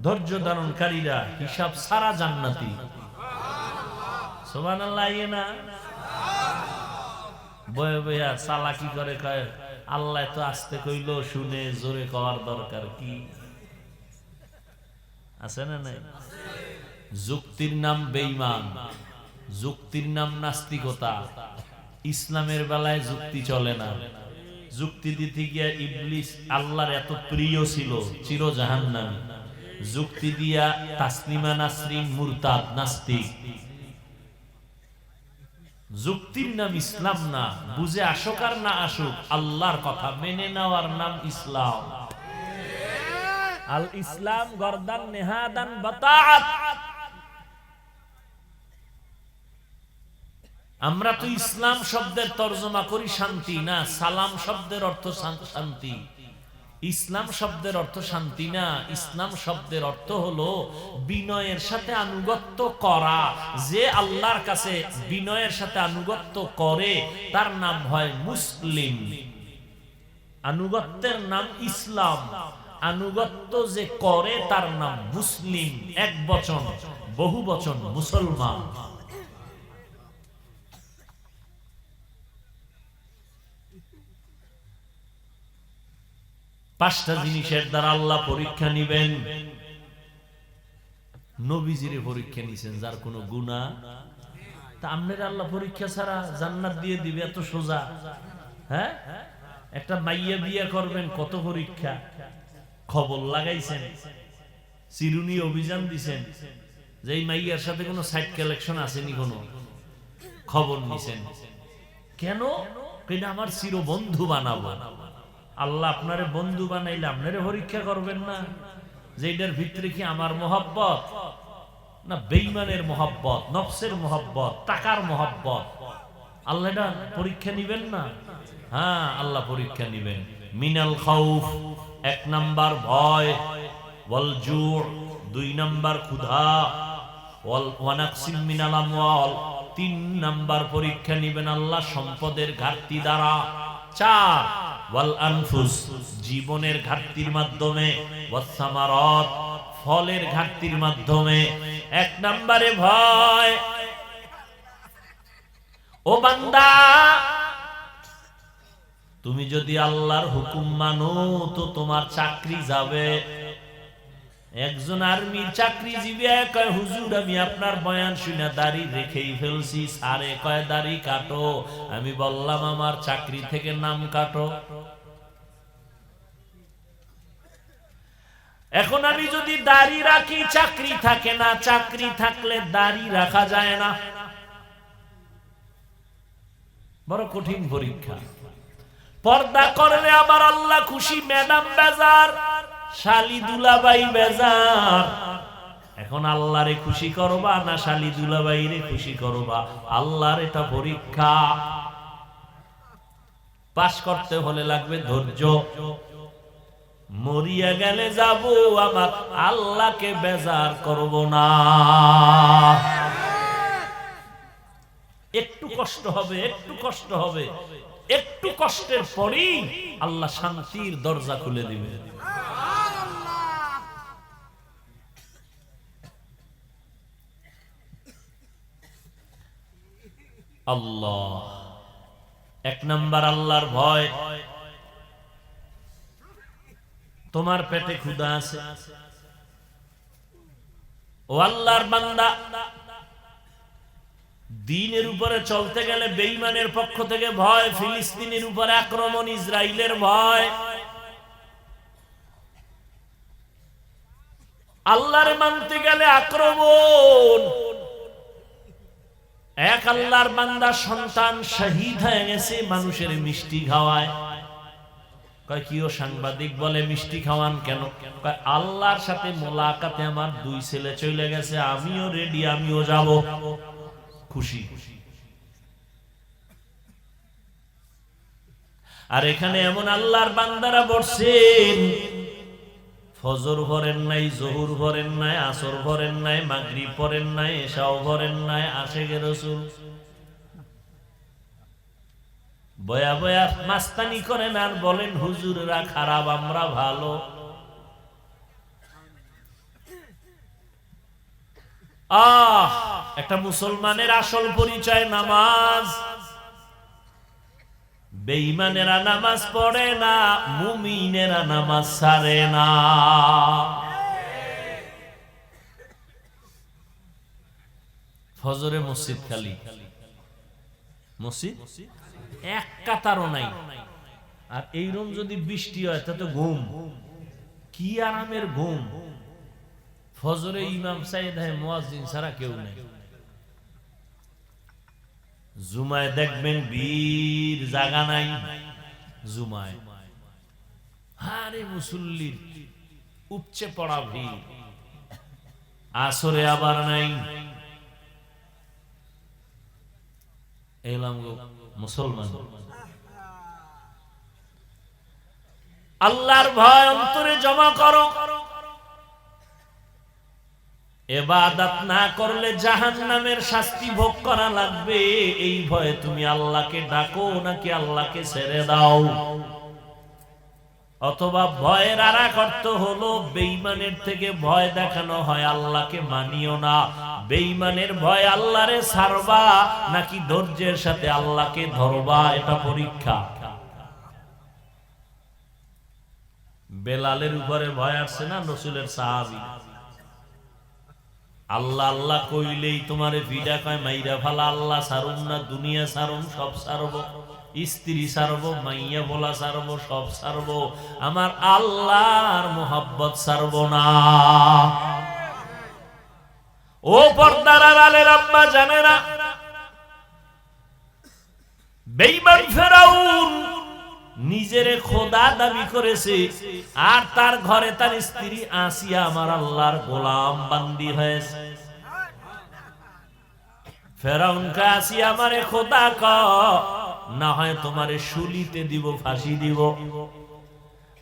ধৈর্য ধারণকারীরা হিসাব ছাড়া জান্নাতি। সুবহানাল্লাহ। না বয়ে বয়া চালাকি করে কয় আল্লাহ তো আস্তে কইলো, শুনে জোরে কওয়ার দরকার কি আছে না? নাই যুক্তির নাম বেঈমান, যুক্তির নাম নাস্তিকতা। ইসলামের বেলায় যুক্তি চলে না। যুক্তি দিতে গিয়া ইবলিস আল্লাহর এত প্রিয় ছিল, চির জাহান্নামী। যুক্তি দিয়া তাসলিমা নাসরিন মুরতাদ, নাস্তিক। যুক্তির নাম ইসলাম না। বুঝে আসুক আর না আসুক, আল্লাহর কথা মেনে নেওয়ার নাম ইসলাম। আল ইসলাম গরদান নেহাদান বাতাআত। আমরা তো ইসলাম শব্দের তরজমা করি শান্তি, না সালাম শব্দের অর্থ শান্তি। ইসলাম শব্দের অর্থ শান্তি না, ইসলাম শব্দের অর্থ হলো বিনয়ের সাথে আনুগত্য করা। যে আল্লাহর কাছে বিনয়ের সাথে আনুগত্য করে তার নাম হয় মুসলিম। আনুগত্যের নাম ইসলাম, আনুগত্য যে করে তার নাম মুসলিম। এক বচন, বহু বচন মুসলমান। পাঁচটা জিনিসের দ্বারা আল্লাহ পরীক্ষা নিবেন। নবীজিরে পরীক্ষা নিছেন যার কোনো গুনাহ, তা আপনারা আল্লাহ পরীক্ষা ছাড়া জান্নাত দিয়ে দিবে এত সোজা? হ্যাঁ, একটা মাইয়া বিয়ে করবেন, কত পরীক্ষা। খবর লাগাইছেন, চিরুনি অভিযান দিছেন যে এই মাইয়ার সাথে কোনো সাইড কালেকশন আসেনি, কোনো খবর নিছেন। কেন? কিনা আমার চির বন্ধু বানাবো। আল্লাহ আপনারে বন্ধু বানাইলে আপনারে পরীক্ষা করবেন না যে এটার ভিতরে কি আমার মহব্বত না বেঈমানের মহব্বত, নফসের মহব্বত, টাকার মহব্বত? আল্লাহ এটা পরীক্ষা নিবেন না? হ্যাঁ, আল্লাহ পরীক্ষা নিবেন। মিনাল খাউফ, এক নাম্বার ভয়। ওয়াল জু', দুই নাম্বার ক্ষুধা। ওয়াল ওয়ানাকসিম মিনাল আমওয়াল, তিন নাম্বার পরীক্ষা নিবেন আল্লাহ সম্পদের ঘাটতি দ্বারা। চার, ওয়াল আনফুস, জীবনের ঘাটতির মাধ্যমে। ওয়াস সামারাত, ফলের ঘাটতির মাধ্যমে। এক নম্বরে ভয়। ও বান্দা, তুমি যদি আল্লাহর হুকুম মানো তো তোমার চাকরি যাবে। একজন আর্মির চাকরিজীবী কয়, হুজুর আমি আপনার বয়ান শুনে দাড়ি রেখেই ফেলছি। সারে কয় দাড়ি কাটো। আমি বললাম আমার চাকরি থেকে নাম কাটো। এখন আমি যদি দাড়ি রাখি চাকরি থাকে না, চাকরি থাকলে দাড়ি রাখা যায় না। বড় কঠিন পরীক্ষা। পর্দা করলে আমার আল্লাহ খুশি, ম্যাডাম বেজার, শালি দুলাবাই বেজার। এখন আল্লাহরে খুশি করবা না শালি দুলাবাইরে খুশি করবা? আল্লাহর এটা পরীক্ষা। পাস করতে হলে লাগবে ধৈর্য। মরিয়া গেলে যাব আমার আল্লাহকে বেজার করব না। একটু কষ্ট হবে, একটু কষ্ট হবে, একটু কষ্টের পরেই আল্লাহ শান্তির দরজা খুলে দিবে। আল্লাহ, এক নাম্বার আল্লাহর ভয়। তোমার পেটে ক্ষুধা আছে, ও আল্লাহর বান্দা, দ্বীনের উপরে চলতে গেলে বেঈমানের পক্ষ থেকে ভয়। ফিলিস্তিনের উপরে আক্রমণ, ইসরায়েলের ভয়। আল্লাহরে মানতে গেলে আক্রমণ। এক আল্লাহর বান্দা সন্তান শহীদ হয়ে গেছে মানুষের মিষ্টি খাওয়ায়। কয় কি ও সাংবাদিক বলে মিষ্টি খাওয়ান কেন? কয় আল্লাহর সাথে মোলাকাতে আমার দুই ছেলে চলে গেছে, আমিও রেডি, আমিও যাব। খুশি। আর এখানে এমন আল্লাহর বান্দারা বসছেন, ফজর ভরেন নাই, জোহর ভরেন নাই, আসর ভরেন নাই, মাগরিব পড়েন নাই, এশাও ভরেন নাই, আশেকে রাসূল বয়া বয়া মাস্তানি করেন আর বলেন হুজুররা খারাপ, আমরা ভালো। একটা মুসলমানের আসল পরিচয় নামাজ। বেঈমানেরা নামাজ পড়ে না, মুমিনেরা নামাজ ছাড়ে না। ফজরে মসজিদ খালি, মসজিদ এক কাতারও নাই। আর এইরকম যদি বৃষ্টি হয় তা তো ঘুম, কি আরামের ঘুম। ফজরে ইমাম সাইদ হয়, মুয়াজ্জিন ছাড়া কেউ নাই। জুমায় দেখবেন বীর জাগা নাই, জুমায় হারে মুসল্লির উপচে পড়া ভিড়। আসরে আবার নাই। এলাম মুসলমান, আল্লাহর ভয় অন্তরে জমা করো। ইবাদত না করলে জাহান্নামের শাস্তি ভোগ করা লাগবে, এই ভয়ে তুমি আল্লাহকে ডাকো নাকি আল্লাহকে ছেড়ে দাও। অথবা ভয়ের আরেক অর্থ হলো বেঈমানের থেকে ভয় দেখানো হয়, আল্লাহকে মানিও না। বেঈমানের ভয় আল্লাহরে ছাড়বা নাকি ধৈর্যের সাথে আল্লাহকে ধরবা, এটা পরীক্ষা। বেলালের উপরে ভয় আসছে না, রাসূলের সাহাবী। আল্লাহ আল্লাহ কইলেই তোমারে ভিডা কয় মাইরা ফালা, আল্লাহ ছাড়ুম না, দুনিয়া ছাড়ুম, সব ছাড়ব, স্ত্রী ছাড়ব, মাইয়া বলা ছাড়ব, সব ছাড়ব, আমার আল্লাহর মোহাব্বত ছাড়ব না। ও পর্দার আড়ালের আম্মা জানেরা, বেঈমান ফেরাউন নিজেরে খোদা দাবি করেছে, আর তার ঘরে তার স্ত্রী আসিয়া আমার আল্লাহর গোলাম বান্দি হয়েছে। ফেরাউন কা আসিয়া আমারে খোদা ক, না হয় তোমারে শুলিতে দিব, ফাঁসি দিব।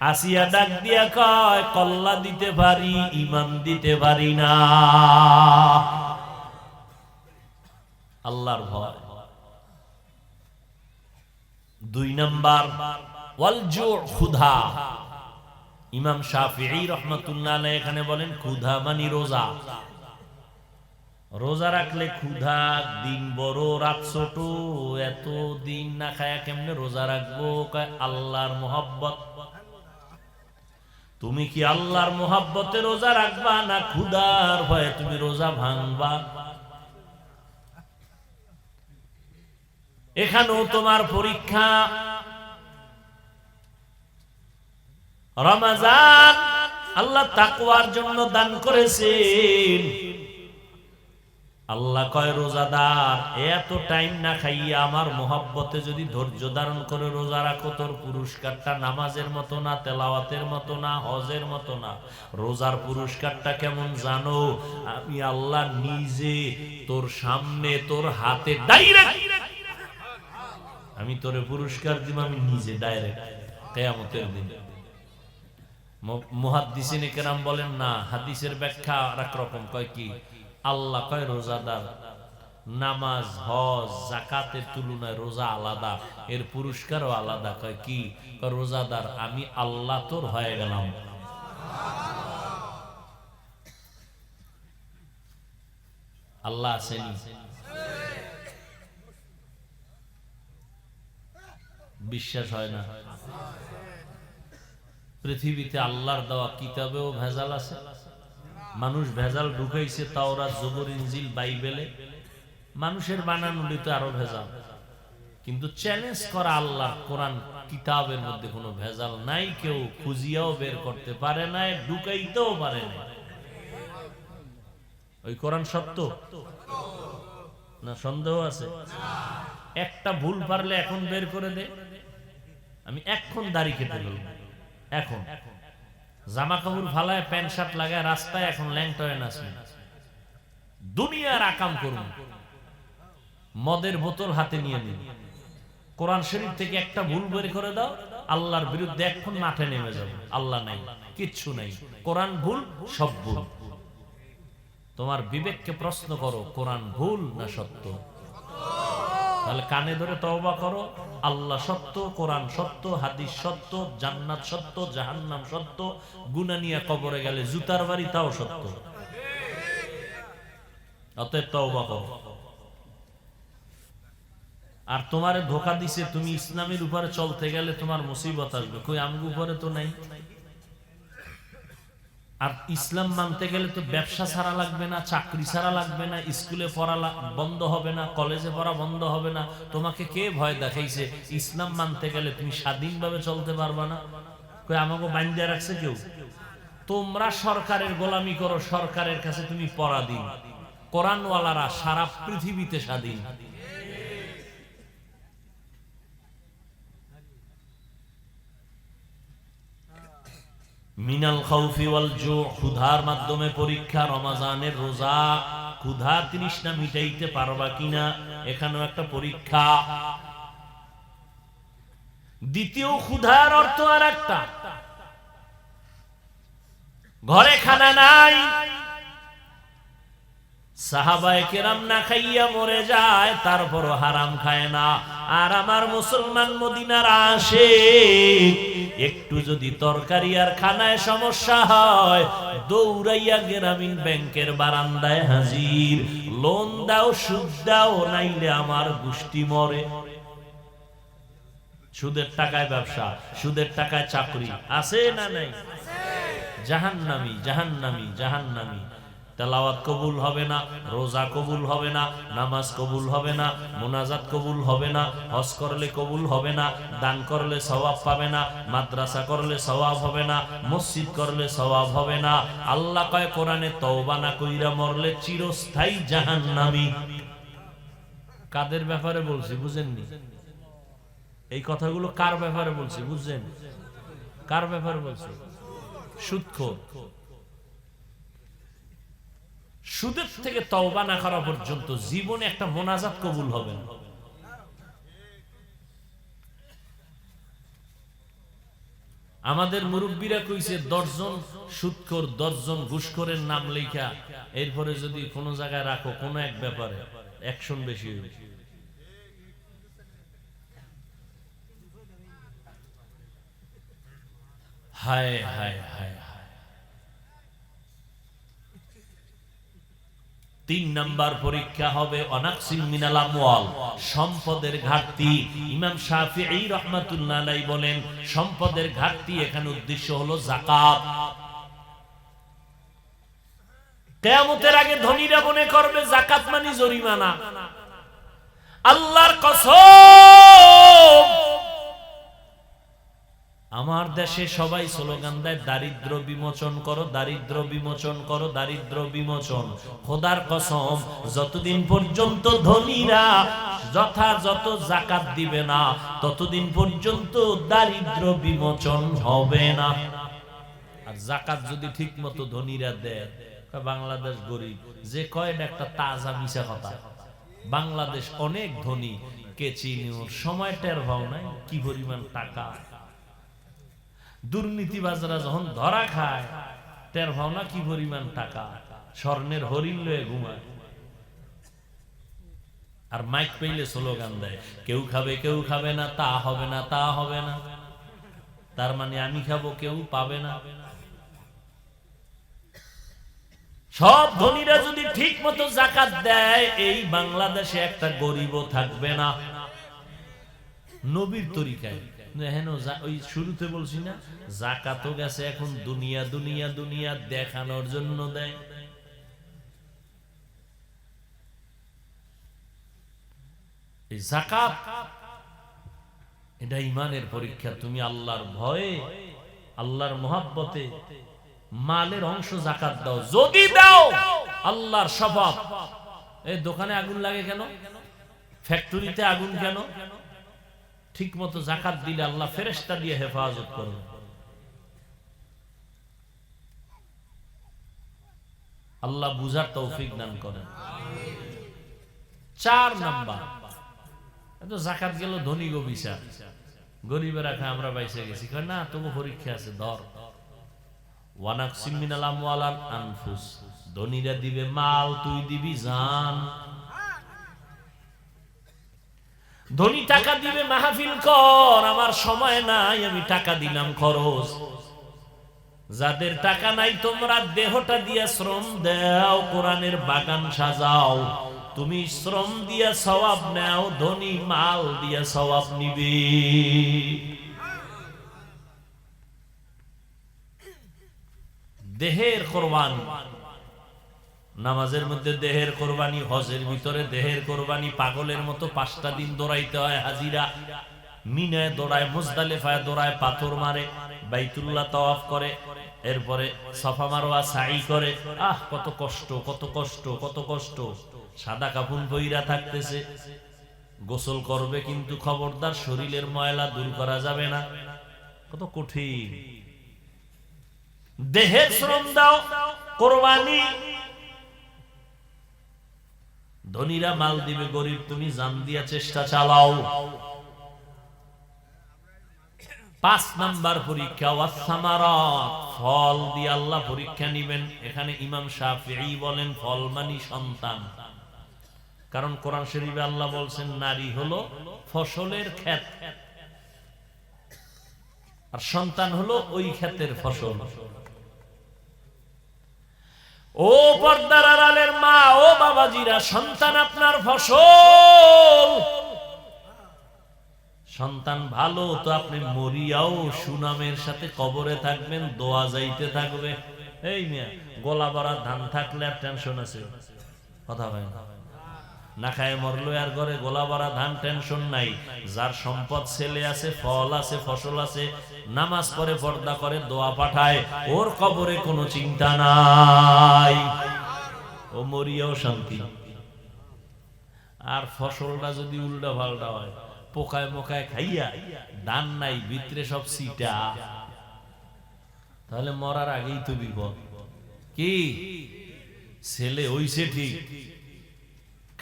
আসিয়া ডাক দিয়া কয় কল্লা দিতে পারি, ঈমান দিতে পারি না। আল্লাহর ভয়। দুই নাম্বার ওয়াল জু, ক্ষুধা। ইমাম শাফিঈ রাহমাতুল্লাহ আলাইহি এখানে বলেন ক্ষুধা মানে রোজা। রোজা রাখলে ক্ষুধা, দিন বড় রাত ছোট, এত দিন না খায়া কেমনে রোজা রাখবো? আল্লাহর মোহাব্বত। তুমি কি আল্লাহর মোহাব্বতে রোজা রাখবা না ক্ষুধার ভয়ে তুমি রোজা ভাঙবা? এখানেও তোমার পরীক্ষা। রমজান আল্লাহ তাকওয়ার জন্য দান করেছেন। আল্লাহ কয় রোজাদার এত টাইম না খাইয়া আমার মোহাব্বতে যদি ধৈর্য ধারণ করে রোজা রাখো, তোর পুরস্কারটা নামাজের মতো না, তেলাওয়াতের মতো না, হজের মতো না। রোজার পুরস্কারটা কেমন জানো? আমি আল্লাহ নিজে তোর সামনে, তোর হাতে ডাইরেক্ট আমি তোরে পুরস্কার দিব, আমি নিজে ডাইরেক্ট কিয়ামতের দিন। মুহাদ্দিসিনে কেরাম বলেন না, হাদিসের ব্যাখ্যা আরেক রকম। কয় কি? আল্লাহ কয় রোজাদার নামাজ, হজ, যাকাতের তুলনায় রোজা আলাদা, এর পুরস্কারও আলাদা। কয় কি? রোজাদার আমি আল্লাহ তোর হয়ে গেলাম। আল্লাহ আসেনি? বিশ্বাস হয় না? পৃথিবীতে আল্লাহর দেওয়া কিতাবেও ভেজাল আছে। মানুষ ভেজাল ঢুকাইছে তাওরাত, জবুর, ইনজিল, বাইবেলে। মানুষের বানানো তো আরো ভেজাল। কিন্তু চ্যালেঞ্জ করা আল্লাহ কোরআন কিতাবের মধ্যে কোনো ভেজাল নাই, কেউ খুঁজিয়াও বের করতে পারে না, ঢুকাইতেও পারে না। ওই কোরআন সত্য না সন্দেহ আছে? একটা ভুল পারলে এখন বের করে দে, আমি এখন দাড়ি কেটে ফেলব। এখন জামা কাপড় ফালায়, প্যান্ট শার্ট লাগায় রাস্তায় এখন ল্যাংটয়েন আছে, দুনিয়ার আকাম করুন। মদের বোতল হাতে নিয়ে নিন, কোরআন শরীফ থেকে একটা ভুল বের করে দাও, আল্লাহর বিরুদ্ধে এখন মাঠে নেমে যাবে। আল্লাহ নাই, কিচ্ছু নাই, কোরআন ভুল, সব ভুল। তোমার বিবেককে প্রশ্ন করো, কোরআন ভুল না সত্য? তাহলে কানে ধরে তওবা করো, আল্লাহ সত্য, কোরআন সত্য, হাদিস সত্য, জান্নাত সত্য, জাহান্নাম সত্য, গুনাহ নিয়ে কবরে গেলে জুতার বাড়ি তাও সত্য। অতএব তওবা করো। আর তোমারে ধোঁকা দিছে, তুমি ইসলামের উপরে চলতে গেলে তোমার মুসিবত আসবে। কই আমগো উপরে তো নাই। আর ইসলাম মানতে গেলে তো ব্যবসা ছাড়া লাগবে না, চাকরি ছাড়া লাগবে না, স্কুলে পড়া বন্ধ হবে না, কলেজে পড়া বন্ধ হবে না। তোমাকে কে ভয় দেখাইছে ইসলাম মানতে গেলে তুমি স্বাধীনভাবে চলতে পারবা না? কই আমাকে বাঁধিয়ে রাখছে কেউ? তোমরা সরকারের গোলামি করো, সরকারের কাছে তুমি পরাধীন। কোরআনওয়ালারা সারা পৃথিবীতে স্বাধীন। মিনাল খাউফি ওয়াল জু, ক্ষুধার মাধ্যমে পরীক্ষা। রমাজানের রোজা ক্ষুধা তৃষ্ণা মিটাইতে পারবা কিনা, এখানেও একটা পরীক্ষা। দ্বিতীয় ক্ষুধার অর্থ আর একটা, ঘরে খানা নাই, সাহাবায়ে কেরাম না খাইয়া মরে যায়, তারপরও হারাম খায় না। আর আমার মুসলমান মদিনার আশিক, একটু যদি তরকারি আর খানায় সমস্যা হয়, দৌড়াইয়া গ্রামীণ ব্যাংকের বারান্দায় হাজির, লোন দাও, সুদ দাও, নাইলে আমার গোষ্ঠী মরে। সুদের টাকায় ব্যবসা, সুদের টাকায় চাকরি, আছে না নাই? জাহান্নামী, জাহান্নামী, জাহান্নামী। তেলাওয়াত কবুল হবে না, রোজা কবুল হবে না, নামাজ কবুল হবে না, মুনাজাত কবুল হবে না, হজ করলে কবুল হবে না, দান করলে সওয়াব পাবে না, মাদ্রাসা করলে সওয়াব হবে না, মসজিদ করলে সওয়াব হবে না। আল্লাহ কয় কোরআনে, তওবা না কইরা মরলে চিরস্থায়ী জাহান্নামী। কাদের ব্যাপারে বলছি বুঝেননি? এই কথাগুলো কার ব্যাপারে বলছি বুঝছেন? কার ব্যাপারে বলছি? সুদখোর। সুদের থেকে তওবা না করা পর্যন্ত জীবনে একটা মোনাজাত কবুল হবে না। আমাদের মুরব্বীরা কইছে 10 জন সুদখোর, 10 জন ঘুষখোরের নাম লেখা, এরপরে যদি কোন জায়গায় রাখো কোন এক ব্যাপারে, অ্যাকশন বেশি হবে। হায় হায় হায়। 3 নাম্বার পরীক্ষা হবে অনাকসিম মিনাল আমওয়াল, সম্পদের ঘাটতি। ইমাম শাফিঈ রাহমাতুল্লাহ আলাইহি বলেন, সম্পদের ঘাটতি এখানে উদ্দেশ্য হলো যাকাত। কিয়ামতের আগে ধনীরা মনে করবে যাকাত মানে জরিমানা। আল্লাহর কসম, আমার দেশে সবাই স্লোগান দেয় দারিদ্র বিমোচন করো, দারিদ্র বিমোচন করো, দারিদ্র বিমোচন। খোদার কসম, যতদিন পর্যন্ত ধনীরা যথাযথ যাকাত দিবে না, ততদিন পর্যন্ত দারিদ্র বিমোচন হবে না। আর যাকাত যদি ঠিক মতো ধনীরা দেয়, বাংলাদেশ গরিব, যে কয় একটা তাজা মিশা কথা। বাংলাদেশ অনেক ধনী, কেচি নিউর সময় টের ভাও নাই কি পরিমাণ টাকা। দুর্নীতিবাজরা যখন ধরা খায়, টের ভাও না কি পরিমাণ টাকা। স্বর্ণের হরিণ লয়ে ঘুমায়, আর মাইক পেইলে স্লোগান দেয়, কেউ খাবে কেউ খাবে না, তা হবে না তা হবে না। তার মানে আমি খাবো, কেউ পাবে না। সব ধনীরা যদি ঠিক মতো যাকাত দেয়, এই বাংলাদেশে একটা গরিবও থাকবে না। নবীর তরিকায়। ওই শুরুতে বলছি না, যাকাতও গেছে এখন দুনিয়া দুনিয়া দুনিয়া দেখানোর জন্য দেয়। এই যাকাত, এটা ঈমানের পরীক্ষা। তুমি আল্লাহর ভয়ে, আল্লাহর মহব্বতে মালের অংশ যাকাত দাও। যদি দাও, আল্লাহর শপথ, এই দোকানে আগুন লাগে কেন, ফ্যাক্টরিতে আগুন কেন, ঠিক মতো যাকাত দিলে আল্লাহ ফেরেশতা দিয়ে হেফাজত করবে। আল্লাহ বুঝার তৌফিক দান করেন। 4 নাম্বার, এত যাকাত গেল ধনী গো বিচার, গরিবেরা খায় আমরা বাইসে গেছি। না, তবু পরীক্ষা আছে, ধর। ওয়ানাকসিম মিনাল আমওয়াল আনফুস, ধনীরা দিবে মাল, তুই দিবি জান। ধনী টাকা দিবে মাহফিল কর, আমার সময় নাই, আমি টাকা দিলাম খরচ। যাদের টাকা নাই, তোমরা দেহটা দিয়া শ্রম দাও, কোরআনের বাগান সাজাও। তুমি শ্রম দিয়া সওয়াব নাও, ধনী মাল দিয়া সওয়াব নিবে। দেহের কোরবানি, নামাজের মধ্যে দেহের কোরবানি, হজের ভিতরে দেহের কোরবানি। পাগলের মতো 5টা দিন দৌড়াইতে হয়। হাজিরা মিনায় দৌড়ায়, মুজদালিফায় দৌড়ায়, পাথর মারে, বাইতুল্লাহ তাওয়াফ করে, এরপরে সাফা মারওয়া সাই করে। কত কষ্ট, কত কষ্ট, কত কষ্ট। সাদা কাফন পইরা থাকতেছে, গোসল করবে কিন্তু খবরদার শরীরের ময়লা দূর করা যাবে না। কত কঠিন। দেহের শ্রম দাও, কোরবানি। ধনীরা মাল দিবে, গরিব তুমি জান দিয়া চেষ্টা চালাও। 5 নাম্বার পরীক্ষা, ওয়াসসামারাত, ফল দিয়ে আল্লাহ পরীক্ষা নিবেন। এখানে ইমাম শাফিঈ বলেন ফল মানি সন্তান। কারণ কোরআন শরীফে আল্লাহ বলছেন নারী হলো ফসলের ক্ষেত, আর সন্তান হলো ওই ক্ষেতের ফসল। ও পর্দার আড়ালের মা, ও বাবাজিরা, সন্তান আপনার ফসল। সন্তান ভালো তো আপনি মরিয়াও সুনামের সাথে কবরে থাকবেন, দোয়া যাইতে থাকবে। এই মিয়া, গলা ভরা ধান থাকলে আর টেনশন আছে? কথা হয় না খায় মরলো আর ঘরে গোলা ভরা ধান, টেনশন নাই। যার সম্পদ, ছেলে আছে, ফল আছে, ফসল আছে, নামাজ পড়ে, পর্দা করে, দোয়া পাঠায়, ওর কবরে কোনো চিন্তা নাই, ও মরিয়াও শান্তি। আর ফসলটা যদি উল্টা পাল্টা হয়, পোকায় মোকায় খাইয়া, ধান নাই, ভিতরে সব সিটা, তাহলে মরার আগেই তো বিপদ। কি ছেলে হইছে ঠিক,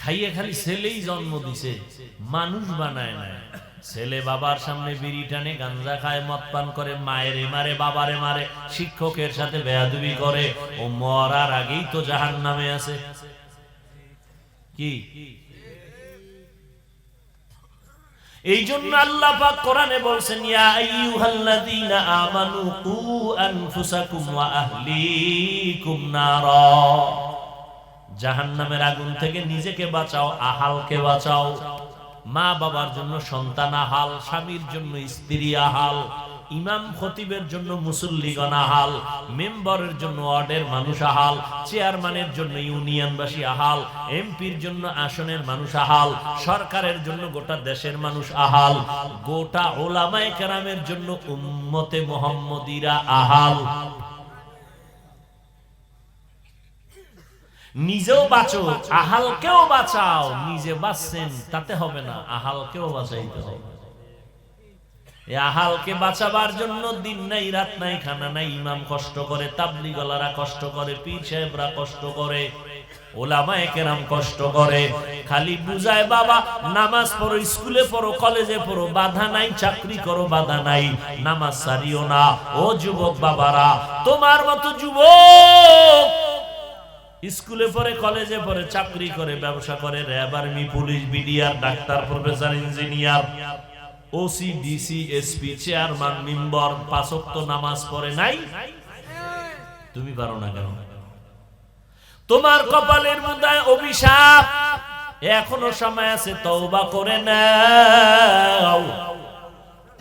খাইয়ে খালি ছেলেই জন্ম দিছে, মানুষ বানায় না। ছেলে বাবার সামনে বিড়ি টানে, গাঞ্জা খায়, মদ পান করে, মায়েরে মারে, বাবারে মারে, শিক্ষকের সাথে বেয়াদবি করে, ও মরার আগেই তো জাহান্নামে আছে। কি এই জন্য আল্লাহ পাক কোরআনে বলছেন, ইয়া আইয়ুহাল্লাযীনা আমানু কু আনফুসাকুম ওয়া আহলিকুম নারা, জাহান্নামের আগুন থেকে নিজেকে বাঁচাও, আহালকে বাঁচাও। মা বাবার জন্য সন্তান আহাল, স্বামীর জন্য স্ত্রী আহাল, ইমাম খতিবের জন্য মুসল্লিগণ আহাল, মেম্বারের জন্য ওয়ার্ডের মানুষ আহাল, চেয়ারম্যানের জন্য ইউনিয়নবাসী আহাল, এমপির জন্য আসনের মানুষ আহাল, সরকারের জন্য গোটা দেশের মানুষ আহাল, গোটা ওলামায়ে কেরামের জন্য উম্মতে মুহাম্মদীরা আহাল। নিজেও বাঁচো, আহালকেও বাঁচাও। নিজে বাঁচছেন তাতে হবে না, আহালকেও বাঁচাইতে হবে। আহালকে বাঁচাবার জন্য দিন নাই, রাত নাই, খানা নাই। ইমাম কষ্ট করে, তাবলীগওয়ালারা কষ্ট করে, পীর সাহেবরা কষ্ট করে, ওলামায়ে কেরাম কষ্ট করে। খালি বুঝায় বাবা নামাজ পড়ো, স্কুলে পড়ো, কলেজে পড়ো, বাধা নাই, চাকরি করো, বাধা নাই, নামাজ ছাড়িও না। ও যুবক বাবারা, তোমার মতো যুবক স্কুলে পড়ে, কলেজে পড়ে, চাকরি করে, ব্যবসা করে, RAB, army, police, BDR, doctor, professor, engineer, OC, DC, SP, chairman, member, 5 ওয়াক্ত নামাজ পড়ে নাই, তুমি পারো না কেন? তোমার কপালের মধ্যে অভিশাপ। এখনো সময় আছে, তওবা করে নাও,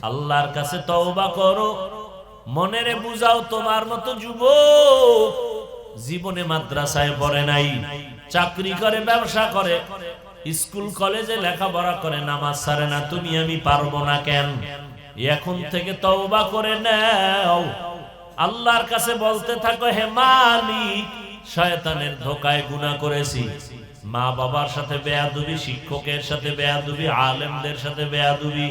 আল্লাহর কাছে তওবা করো, মনেরে বুঝাও। তোমার মতো যুবক জীবনে মাদ্রাসায় পড়ে নাই, চাকরি করে, ব্যবসা করে, স্কুল কলেজে লেখাপড়া করে, নামাজ ছাড়ে না, তুমি আমি পারবো না কেন? এখন থেকে তওবা করে নাও, আল্লাহর কাছে বলতে থাকো, হে মালিক, শয়তানের ধোকায় গুনাহ করেছি, মা বাবার সাথে বেয়াদবি, শিক্ষকের সাথে বেয়াদবি, আলেমদের সাথে বেয়াদবি,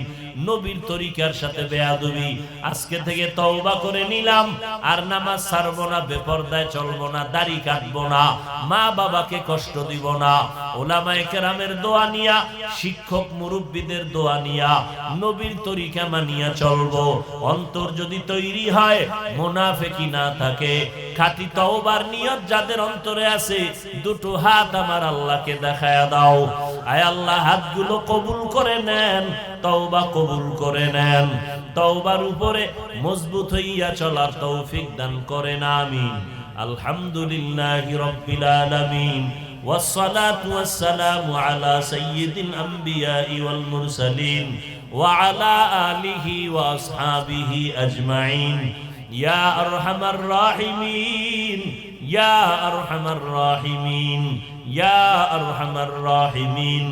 নবীর তরিকার সাথে বেয়াদবি। আজকে থেকে তওবা করে নিলাম, আর নামাজ ছাড়বো না, বেপরদায় চলবো না, দাড়ি কাটবো না, মা বাবাকে কষ্ট দিব না। ওলামায়ে কেরামের দোয়া নিয়া, শিক্ষক মুরব্বিদের দোয়া নিয়া, নবীর তরিকা মানিয়া চলবো। অন্তর যদি তৈরি হয়, মুনাফিকি না থাকে, খাঁটি তওবার নিয়ত যাদের অন্তরে আছে, দুটো হাত আমার আল্লাহকে দেখায়া দাও। আয় আল্লাহ, হাতগুলো কবুল করে নেন, তওবা কবুল করে নেন, তওবার উপরে মজবুত হইয়া চলার তৌফিক দান করেন, আমিন। আলহামদুলিল্লাহি রাব্বিল আলামিন, ওয়াসসালাতু ওয়াসসালামু আলা সাইয়্যিদিল আমবিয়াই ওয়াল মুরসালিন ওয়া আলা আলিহি ওয়া আসহাবিহি আজমাইন। ইয়া আরহামার রাহিমিন, ইয়া আরহামার রাহিমিন, ইয়া আরহামার রাহিমিন।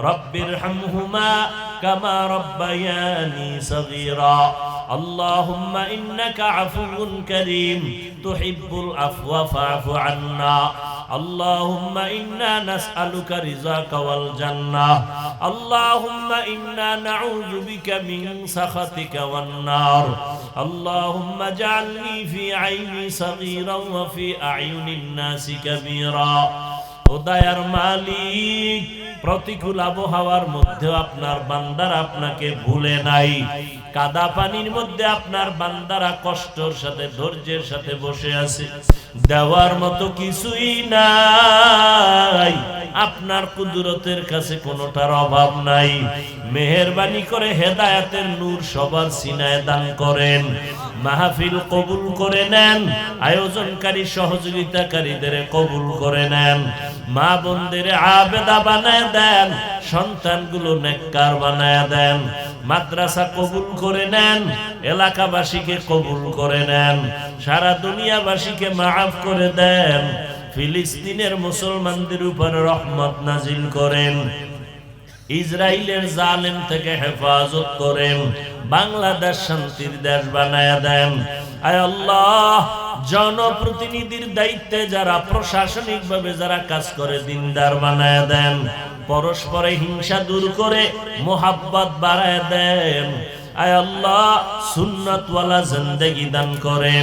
রব্বিরহামহুমা কামা রব্বায়ানি সগীরা। اللهم إنك عفو كريم تحب العفو فاعف عنا. اللهم إنا نسألك رضاك والجنة. اللهم إنا نعوذ بك من سخطك والنار. اللهم اجعلني في عيني صغيرا وفي أعين الناس كبيرا. ও দয়ার মালিক, প্রতিকূল আবহাওয়ার মধ্যে আপনার বান্দারা আপনাকে ভুলে নাই। কাদা পানির মধ্যে আপনার বান্দারা কষ্টের সাথে ধৈর্যের সাথে বসে আছে। দেওয়ার মতো কিছুই নাই, আপনার কুদরতের কাছে কোনোটার অভাব নাই। মেহেরবানি করে হেদায়েতের নূর সবার সিনায় দান করেন। মাহফিল কবুল করে নেন, আয়োজনকারী সহযোগিতাকারীদের কবুল করে নেন। মা বোনদের আবেদা বানায় দেন, সন্তানগুলো নেককার বানায় দেন। মাদ্রাসা কবুল করে নেন, এলাকাবাসীকে কবুল করে নেন, সারা দুনিয়াবাসীকে মাফ করে দেন। ফিলিস্তিনের মুসলমানদের উপর রহমত নাজিল করেন, ইসরায়েলের জালেম থেকে হেফাজত করেন, বাংলাদেশ শান্তির দেশ বানায়া দেন। আয় আল্লাহ, জনপ্রতিনিধির দায়িত্বে যারা প্রশাসনিক ভাবে যারা কাজ করে দিনদার বানায়া দেন। পরস্পরে হিংসা দূর করে মোহাব্বত বাড়ায় দেন। আয় আল্লাহ, সুন্নাত ওয়ালা জিন্দেগি দান করেন।